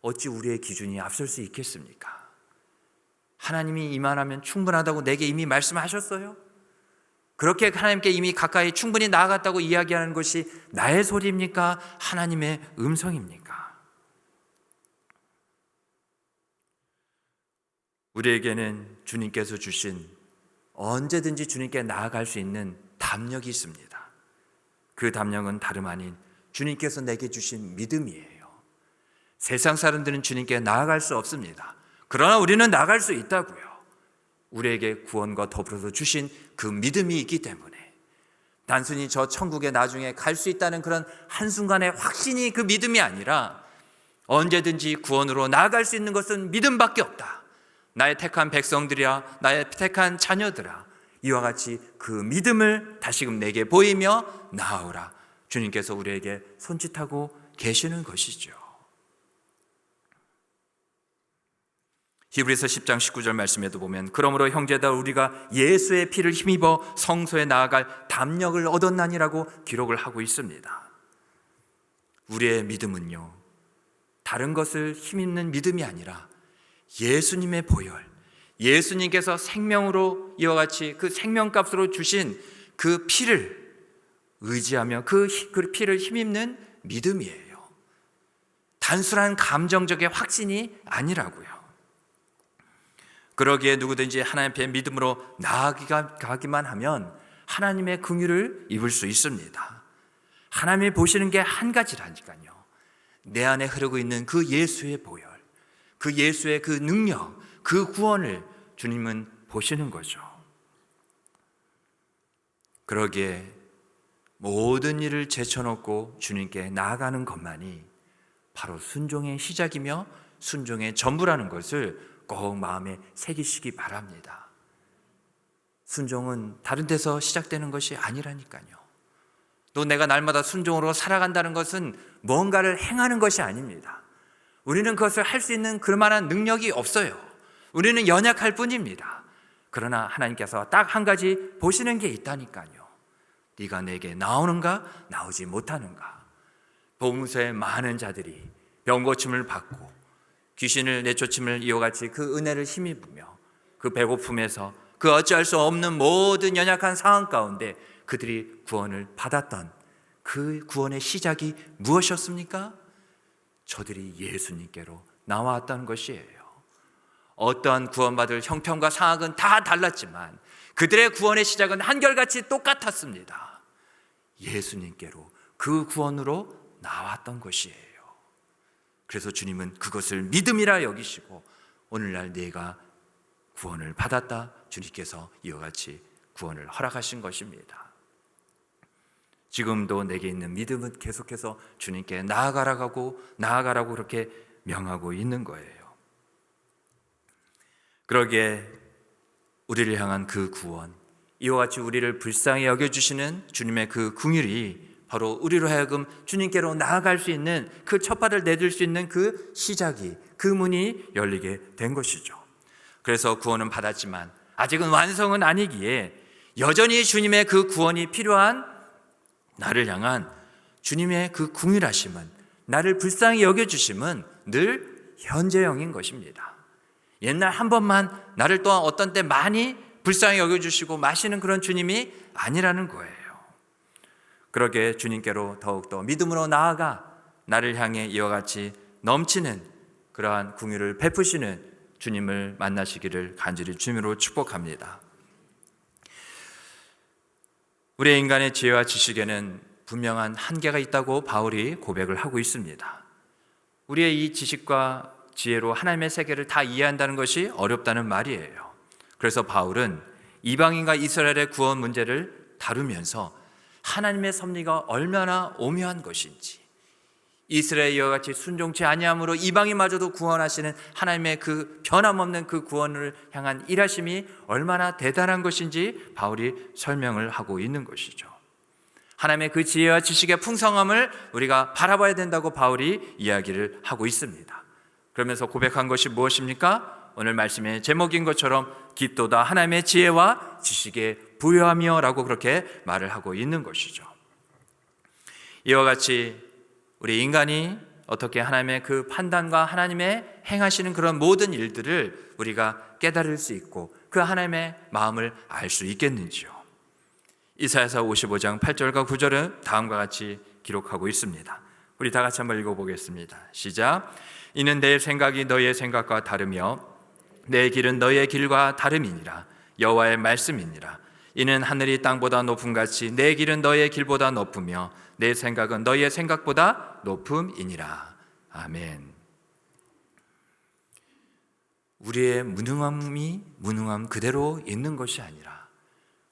어찌 우리의 기준이 앞설 수 있겠습니까? 하나님이 이만하면 충분하다고 내게 이미 말씀하셨어요? 그렇게 하나님께 이미 가까이 충분히 나아갔다고 이야기하는 것이 나의 소리입니까? 하나님의 음성입니까? 우리에게는 주님께서 주신 언제든지 주님께 나아갈 수 있는 담력이 있습니다. 그 담력은 다름 아닌 주님께서 내게 주신 믿음이에요. 세상 사람들은 주님께 나아갈 수 없습니다. 그러나 우리는 나아갈 수 있다고요. 우리에게 구원과 더불어서 주신 그 믿음이 있기 때문에 단순히 저 천국에 나중에 갈 수 있다는 그런 한순간의 확신이 그 믿음이 아니라 언제든지 구원으로 나아갈 수 있는 것은 믿음밖에 없다. 나의 택한 백성들이라, 나의 택한 자녀들아, 이와 같이 그 믿음을 다시금 내게 보이며 나아오라. 주님께서 우리에게 손짓하고 계시는 것이죠. 히브리서 10장 19절 말씀에도 보면 그러므로 형제들 우리가 예수의 피를 힘입어 성소에 나아갈 담력을 얻었나니라고 기록을 하고 있습니다. 우리의 믿음은요, 다른 것을 힘입는 믿음이 아니라 예수님의 보혈, 예수님께서 생명으로 이와 같이 그 생명값으로 주신 그 피를 의지하며 그 피를 힘입는 믿음이에요. 단순한 감정적인 확신이 아니라고요. 그러기에 누구든지 하나님 앞에 믿음으로 나아가기만 하면 하나님의 긍휼을 입을 수 있습니다. 하나님이 보시는 게 한 가지라니까요. 내 안에 흐르고 있는 그 예수의 보혈, 그 예수의 그 능력, 그 구원을 주님은 보시는 거죠. 그러기에 모든 일을 제쳐놓고 주님께 나아가는 것만이 바로 순종의 시작이며 순종의 전부라는 것을 꼭 마음에 새기시기 바랍니다. 순종은 다른 데서 시작되는 것이 아니라니까요. 또 내가 날마다 순종으로 살아간다는 것은 뭔가를 행하는 것이 아닙니다. 우리는 그것을 할 수 있는 그만한 능력이 없어요. 우리는 연약할 뿐입니다. 그러나 하나님께서 딱 한 가지 보시는 게 있다니까요. 네가 내게 나오는가 나오지 못하는가. 복음서의 많은 자들이 병고침을 받고 귀신을 내쫓음을 이와 같이 그 은혜를 힘입으며 그 배고픔에서 그 어찌할 수 없는 모든 연약한 상황 가운데 그들이 구원을 받았던 그 구원의 시작이 무엇이었습니까? 저들이 예수님께로 나왔다는 것이에요. 어떠한 구원받을 형편과 상황은 다 달랐지만 그들의 구원의 시작은 한결같이 똑같았습니다. 예수님께로 그 구원으로 나왔던 것이에요. 그래서 주님은 그것을 믿음이라 여기시고 오늘날 내가 구원을 받았다, 주님께서 이와 같이 구원을 허락하신 것입니다. 지금도 내게 있는 믿음은 계속해서 주님께 나아가라고 그렇게 명하고 있는 거예요. 그러기에 우리를 향한 그 구원, 이와 같이 우리를 불쌍히 여겨주시는 주님의 그 긍휼이 바로 우리로 하여금 주님께로 나아갈 수 있는 그 첫발을 내딜 수 있는 그 시작이, 그 문이 열리게 된 것이죠. 그래서 구원은 받았지만 아직은 완성은 아니기에 여전히 주님의 그 구원이 필요한 나를 향한 주님의 그 긍휼하심은, 나를 불쌍히 여겨주심은 늘 현재형인 것입니다. 옛날 한 번만 나를 또한 어떤 때 많이 불쌍히 여겨주시고 마시는 그런 주님이 아니라는 거예요. 그러게 주님께로 더욱더 믿음으로 나아가 나를 향해 이와 같이 넘치는 그러한 긍휼을 베푸시는 주님을 만나시기를 간절히 주님으로 축복합니다. 우리의 인간의 지혜와 지식에는 분명한 한계가 있다고 바울이 고백을 하고 있습니다. 우리의 이 지식과 지혜로 하나님의 세계를 다 이해한다는 것이 어렵다는 말이에요. 그래서 바울은 이방인과 이스라엘의 구원 문제를 다루면서 하나님의 섭리가 얼마나 오묘한 것인지, 이스라엘 이와 같이 순종치 아니함으로 이방인마저도 구원하시는 하나님의 그 변함없는 그 구원을 향한 일하심이 얼마나 대단한 것인지 바울이 설명을 하고 있는 것이죠. 하나님의 그 지혜와 지식의 풍성함을 우리가 바라봐야 된다고 바울이 이야기를 하고 있습니다. 그러면서 고백한 것이 무엇입니까? 오늘 말씀의 제목인 것처럼 깊도다 하나님의 지혜와 지식의 부요하며 라고 그렇게 말을 하고 있는 것이죠. 이와 같이 우리 인간이 어떻게 하나님의 그 판단과 하나님의 행하시는 그런 모든 일들을 우리가 깨달을 수 있고 그 하나님의 마음을 알 수 있겠는지요. 이사야서 55장 8절과 9절은 다음과 같이 기록하고 있습니다. 우리 다 같이 한번 읽어보겠습니다. 시작. 이는 내 생각이 너희의 생각과 다르며 내 길은 너희의 길과 다름이니라. 여호와의 말씀이니라. 이는 하늘이 땅보다 높음같이 내 길은 너희의 길보다 높으며 내 생각은 너희의 생각보다 높음이니라. 아멘. 우리의 무능함이 무능함 그대로 있는 것이 아니라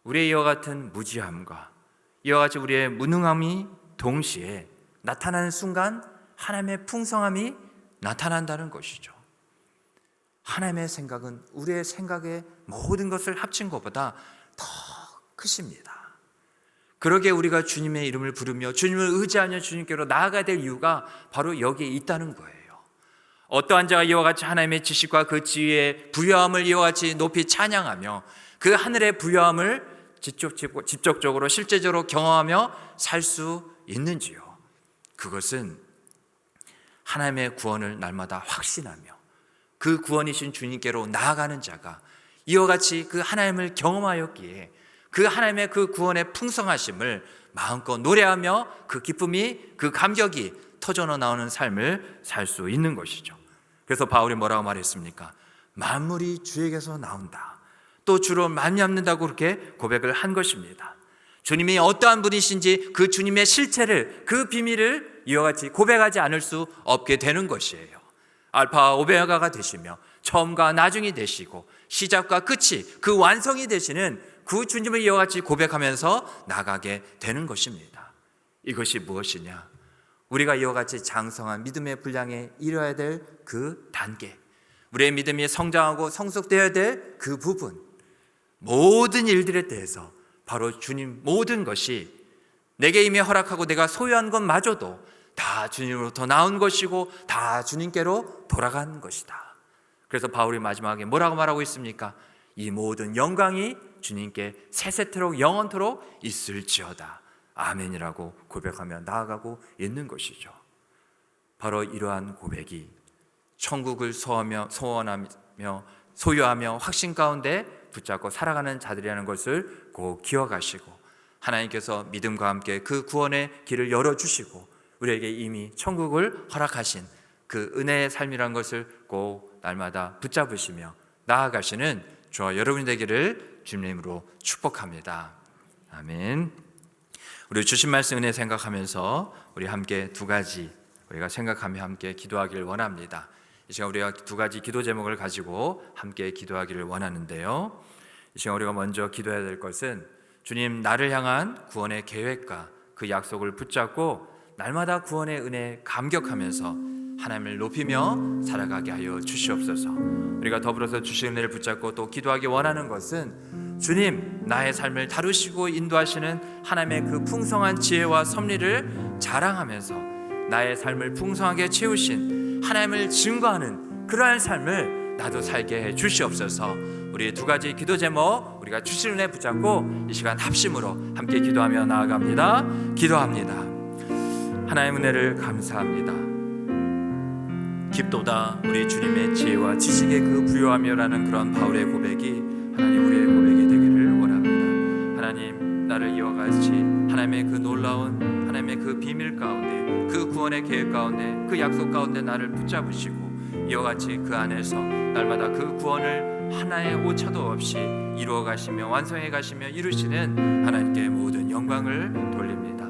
우리의 이와 같은 무지함과 이와 같이 우리의 무능함이 동시에 나타나는 순간 하나님의 풍성함이 나타난다는 것이죠. 하나님의 생각은 우리의 생각의 모든 것을 합친 것보다 더 크십니다. 그러기에 우리가 주님의 이름을 부르며 주님을 의지하며 주님께로 나아가야 될 이유가 바로 여기에 있다는 거예요. 어떠한 자가 이와 같이 하나님의 지식과 그 지혜의 부요함을 이와 같이 높이 찬양하며 그 하늘의 부요함을 직접적으로 실제적으로 경험하며 살 수 있는지요. 그것은 하나님의 구원을 날마다 확신하며 그 구원이신 주님께로 나아가는 자가 이와 같이 그 하나님을 경험하였기에 그 하나님의 그 구원의 풍성하심을 마음껏 노래하며 그 기쁨이, 그 감격이 터져 나오는 삶을 살 수 있는 것이죠. 그래서 바울이 뭐라고 말했습니까? 만물이 주에게서 나온다. 또 주로 말미암는다고 그렇게 고백을 한 것입니다. 주님이 어떠한 분이신지 그 주님의 실체를, 그 비밀을 이와 같이 고백하지 않을 수 없게 되는 것이에요. 알파와 오메가가 되시며 처음과 나중이 되시고 시작과 끝이, 그 완성이 되시는 그 주님을 이와 같이 고백하면서 나가게 되는 것입니다. 이것이 무엇이냐? 우리가 이와 같이 장성한 믿음의 분량에 이르러야 될 그 단계, 우리의 믿음이 성장하고 성숙되어야 될 그 부분, 모든 일들에 대해서 바로 주님 모든 것이 내게 이미 허락하고 내가 소유한 것마저도 다 주님으로부터 나온 것이고 다 주님께로 돌아간 것이다. 그래서 바울이 마지막에 뭐라고 말하고 있습니까? 이 모든 영광이 주님께 세세토록 영원토록 있을지어다. 아멘이라고 고백하며 나아가고 있는 것이죠. 바로 이러한 고백이 천국을 소원하며 소유하며 확신 가운데 붙잡고 살아가는 자들이라는 것을 꼭 기억하시고, 하나님께서 믿음과 함께 그 구원의 길을 열어주시고 우리에게 이미 천국을 허락하신 그 은혜의 삶이라는 것을 꼭 날마다 붙잡으시며 나아가시는 저와 여러분이 되기를 주님으로 축복합니다. 아멘. 우리 주신 말씀 은혜 생각하면서 우리 함께 두 가지 우리가 생각하며 함께 기도하기를 원합니다. 이 시간 우리가 두 가지 기도 제목을 가지고 함께 기도하기를 원하는데요, 이 시간 우리가 먼저 기도해야 될 것은 주님 나를 향한 구원의 계획과 그 약속을 붙잡고 날마다 구원의 은혜에 감격하면서 하나님을 높이며 살아가게 하여 주시옵소서. 우리가 더불어서 주신 은혜를 붙잡고 또 기도하기 원하는 것은 주님 나의 삶을 다루시고 인도하시는 하나님의 그 풍성한 지혜와 섭리를 자랑하면서 나의 삶을 풍성하게 채우신 하나님을 증거하는 그러한 삶을 나도 살게 해 주시옵소서. 우리 두 가지 기도 제목 우리가 주신 은혜 붙잡고 이 시간 합심으로 함께 기도하며 나아갑니다. 기도합니다. 하나님의 은혜를 감사합니다. 깊도다 우리 주님의 지혜와 지식의 그 부요하며라는 그런 바울의 고백이 하나님 우리의 고백이 되기를 원합니다. 하나님 나를 이와 같이 하나님의 그 놀라운 하나님의 그 비밀 가운데, 그 구원의 계획 가운데, 그 약속 가운데 나를 붙잡으시고 이와 같이 그 안에서 날마다 그 구원을 하나의 오차도 없이 이루어 가시며 완성해 가시며 이루시는 하나님께 모든 영광을 돌립니다.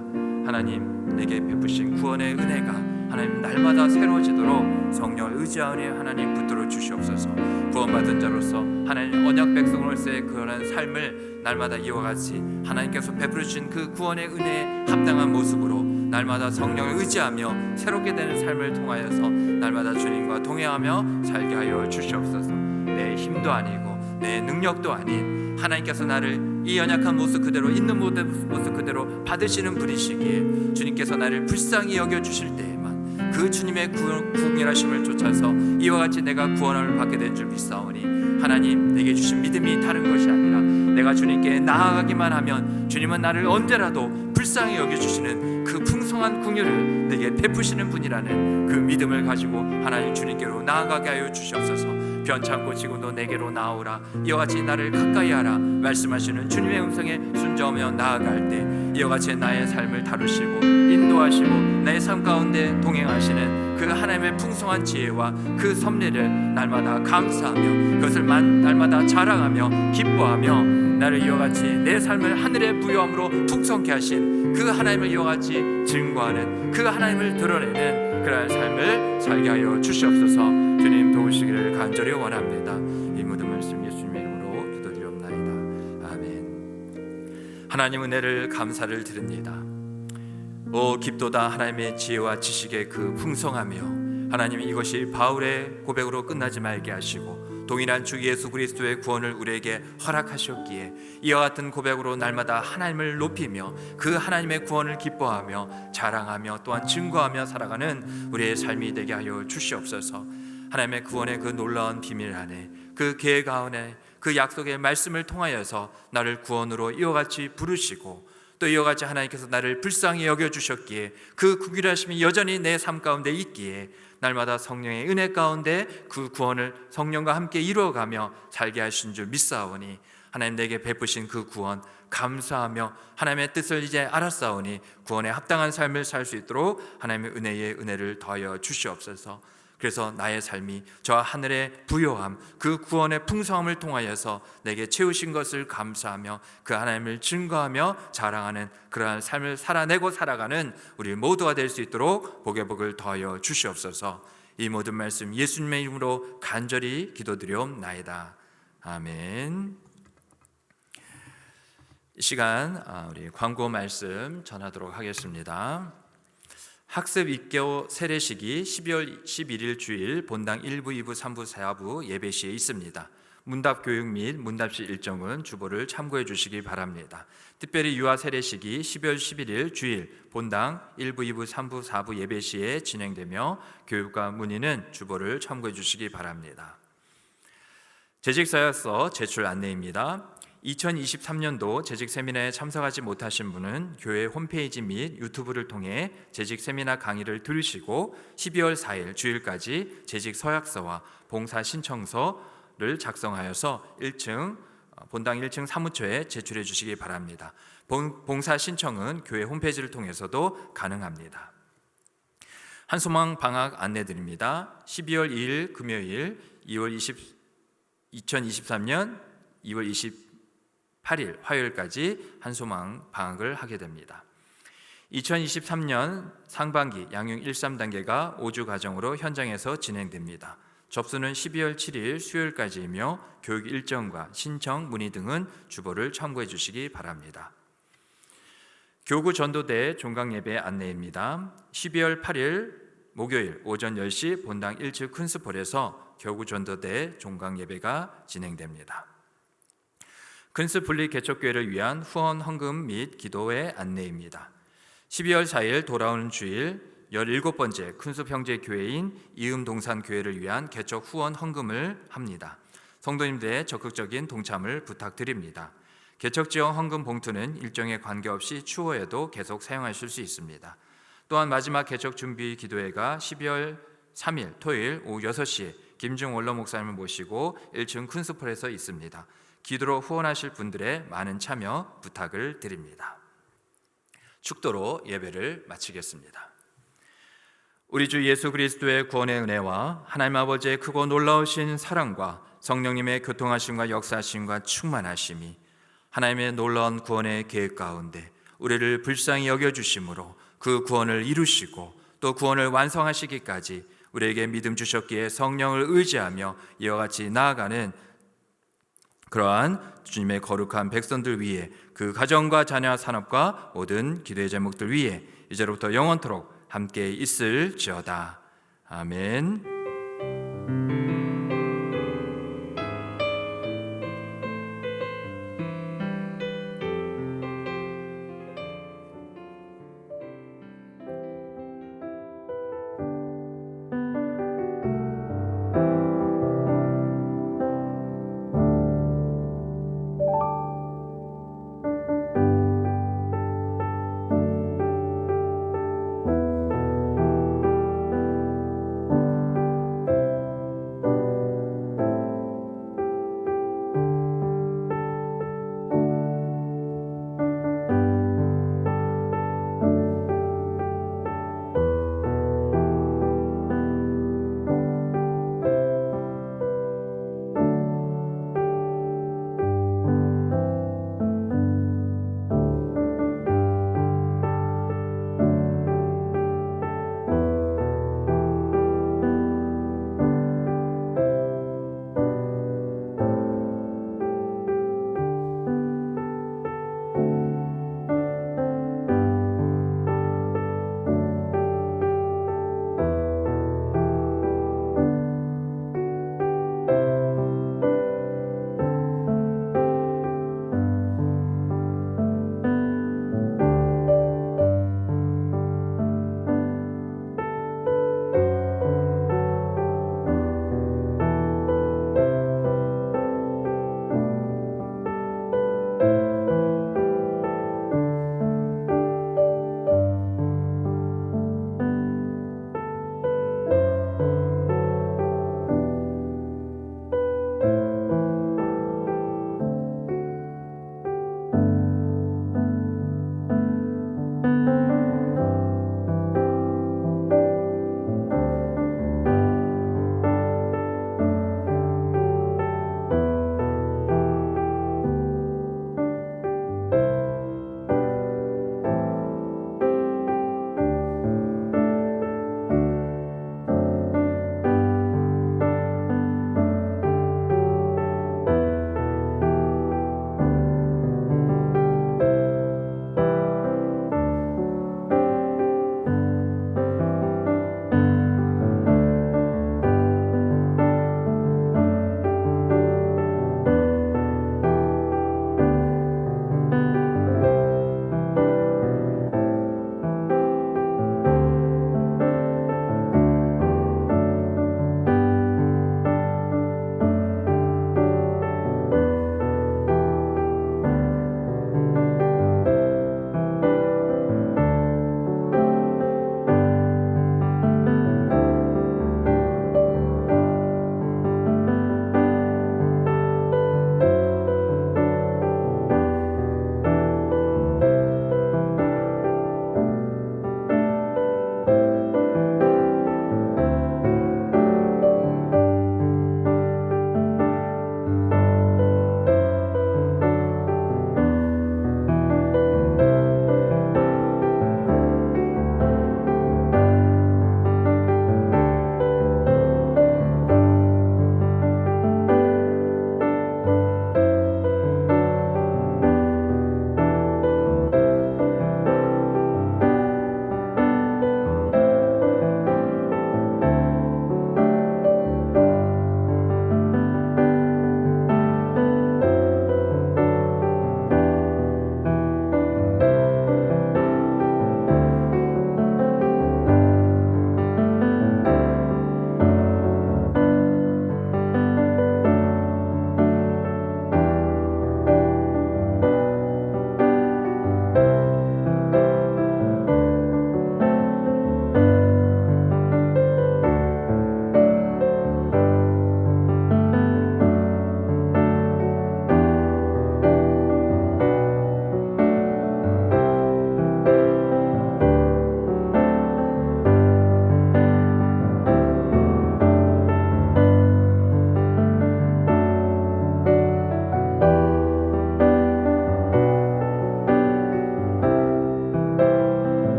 하나님 내게 베푸신 구원의 은혜가 하나님 날마다 새로워지도록 성령을 의지하오니 하나님 붙들어 주시옵소서. 구원받은 자로서 하나님 언약 백성으로서의 그런 삶을 날마다 이와 같이 하나님께서 베풀어 주신 그 구원의 은혜에 합당한 모습으로 날마다 성령을 의지하며 새롭게 되는 삶을 통하여서 날마다 주님과 동행하며 살게 하여 주시옵소서. 내 힘도 아니고 내 능력도 아닌 하나님께서 나를 이 연약한 모습 그대로 있는 모습 그대로 받으시는 분이시기에 주님께서 나를 불쌍히 여겨주실 때에만 그 주님의 궁일하심을 쫓아서 이와 같이 내가 구원을 받게 된 줄 믿사오니 하나님 내게 주신 믿음이 다른 것이 아니라 내가 주님께 나아가기만 하면 주님은 나를 언제라도 불쌍히 여겨주시는 그 풍성한 궁유를 내게 베푸시는 분이라는 그 믿음을 가지고 하나님 주님께로 나아가게 하여 주시옵소서. 변찮고 지금도 내게로 나오라 이와 같이 나를 가까이 하라 말씀하시는 주님의 음성에 순종하며 나아갈 때 이와 같이 나의 삶을 다루시고 인도하시고 내 삶 가운데 동행하시는 그 하나님의 풍성한 지혜와 그 섭리를 날마다 감사하며 그것을 날마다 자랑하며 기뻐하며 나를 이와 같이 내 삶을 하늘의 부요함으로 풍성케 하신 그 하나님을 이와 같이 증거하는 그 하나님을 드러내는 그러한 삶을 살게 하여 주시옵소서. 주님 도우시기를 간절히 원합니다. 이 모든 말씀 예수님의 이름으로 기도드리옵나이다. 아멘. 하나님 은혜를 감사를 드립니다. 오 깊도다 하나님의 지혜와 지식의 그 풍성하며 하나님 이것이 바울의 고백으로 끝나지 말게 하시고 동일한 주 예수 그리스도의 구원을 우리에게 허락하셨기에 이와 같은 고백으로 날마다 하나님을 높이며 그 하나님의 구원을 기뻐하며 자랑하며 또한 증거하며 살아가는 우리의 삶이 되게 하여 주시옵소서. 하나님의 구원의 그 놀라운 비밀 안에 그 계획 가운데 그 약속의 말씀을 통하여서 나를 구원으로 이와 같이 부르시고 또 이와 같이 하나님께서 나를 불쌍히 여겨주셨기에 그 구결하심이 여전히 내 삶 가운데 있기에 날마다 성령의 은혜 가운데 그 구원을 성령과 함께 이루어가며 살게 하신 줄 믿사오니 하나님 내게 베푸신 그 구원 감사하며 하나님의 뜻을 이제 알았사오니 구원에 합당한 삶을 살 수 있도록 하나님의 은혜를 더하여 주시옵소서. 그래서 나의 삶이 저 하늘의 부요함, 그 구원의 풍성함을 통하여서 내게 채우신 것을 감사하며 그 하나님을 증거하며 자랑하는 그러한 삶을 살아내고 살아가는 우리 모두가 될 수 있도록 복의 복을 더하여 주시옵소서. 이 모든 말씀 예수님의 이름으로 간절히 기도드리옵나이다. 아멘. 이 시간 우리 광고 말씀 전하도록 하겠습니다. 학습 입교 세례식이 12월 11일 주일 본당 1부, 2부, 3부, 4부 예배 시에 있습니다. 문답 교육 및 문답식 일정은 주보를 참고해 주시기 바랍니다. 특별히 유아 세례식이 12월 11일 주일 본당 1부, 2부, 3부, 4부 예배 시에 진행되며 교육과 문의는 주보를 참고해 주시기 바랍니다. 재직사역서 제출 안내입니다. 2023년도 재직 세미나에 참석하지 못하신 분은 교회 홈페이지 및 유튜브를 통해 재직 세미나 강의를 들으시고 12월 4일 주일까지 재직 서약서와 봉사 신청서를 작성하여서 1층 본당 1층 사무처에 제출해 주시기 바랍니다. 봉사 신청은 교회 홈페이지를 통해서도 가능합니다. 한소망 방학 안내드립니다. 12월 2일 금요일 2023년 2월 28일 화요일까지 한소망 방학을 하게 됩니다. 2023년 상반기 양육 1~3단계가 5주 과정으로 현장에서 진행됩니다. 접수는 12월 7일 수요일까지이며 교육 일정과 신청 문의 등은 주보를 참고해 주시기 바랍니다. 교구 전도대 종강예배 안내입니다. 12월 8일 목요일 오전 10시 본당 1층 큰스폴에서 교구 전도대 종강예배가 진행됩니다. 큰스 분리 개척교회를 위한 후원 헌금 및 기도회 안내입니다. 12월 4일 돌아오는 주일 17번째 큰숲 형제교회인 이음동산교회를 위한 개척 후원 헌금을 합니다. 성도님들의 적극적인 동참을 부탁드립니다. 개척 지원 헌금 봉투는 일정에 관계없이 추후에도 계속 사용하실 수 있습니다. 또한 마지막 개척 준비 기도회가 12월 3일 토요일 오후 6시에 김중 원로 목사님을 모시고 1층 큰숲홀에서 있습니다. 기도로 후원하실 분들의 많은 참여 부탁을 드립니다. 축도로 예배를 마치겠습니다. 우리 주 예수 그리스도의 구원의 은혜와 하나님 아버지의 크고 놀라우신 사랑과 성령님의 교통하심과 역사하심과 충만하심이 하나님의 놀라운 구원의 계획 가운데 우리를 불쌍히 여겨주심으로 그 구원을 이루시고 또 구원을 완성하시기까지 우리에게 믿음 주셨기에 성령을 의지하며 이와 같이 나아가는 그러한 주님의 거룩한 백성들 위해 그 가정과 자녀 산업과 모든 기도의 제목들 위해 이제로부터 영원토록 함께 있을지어다. 아멘.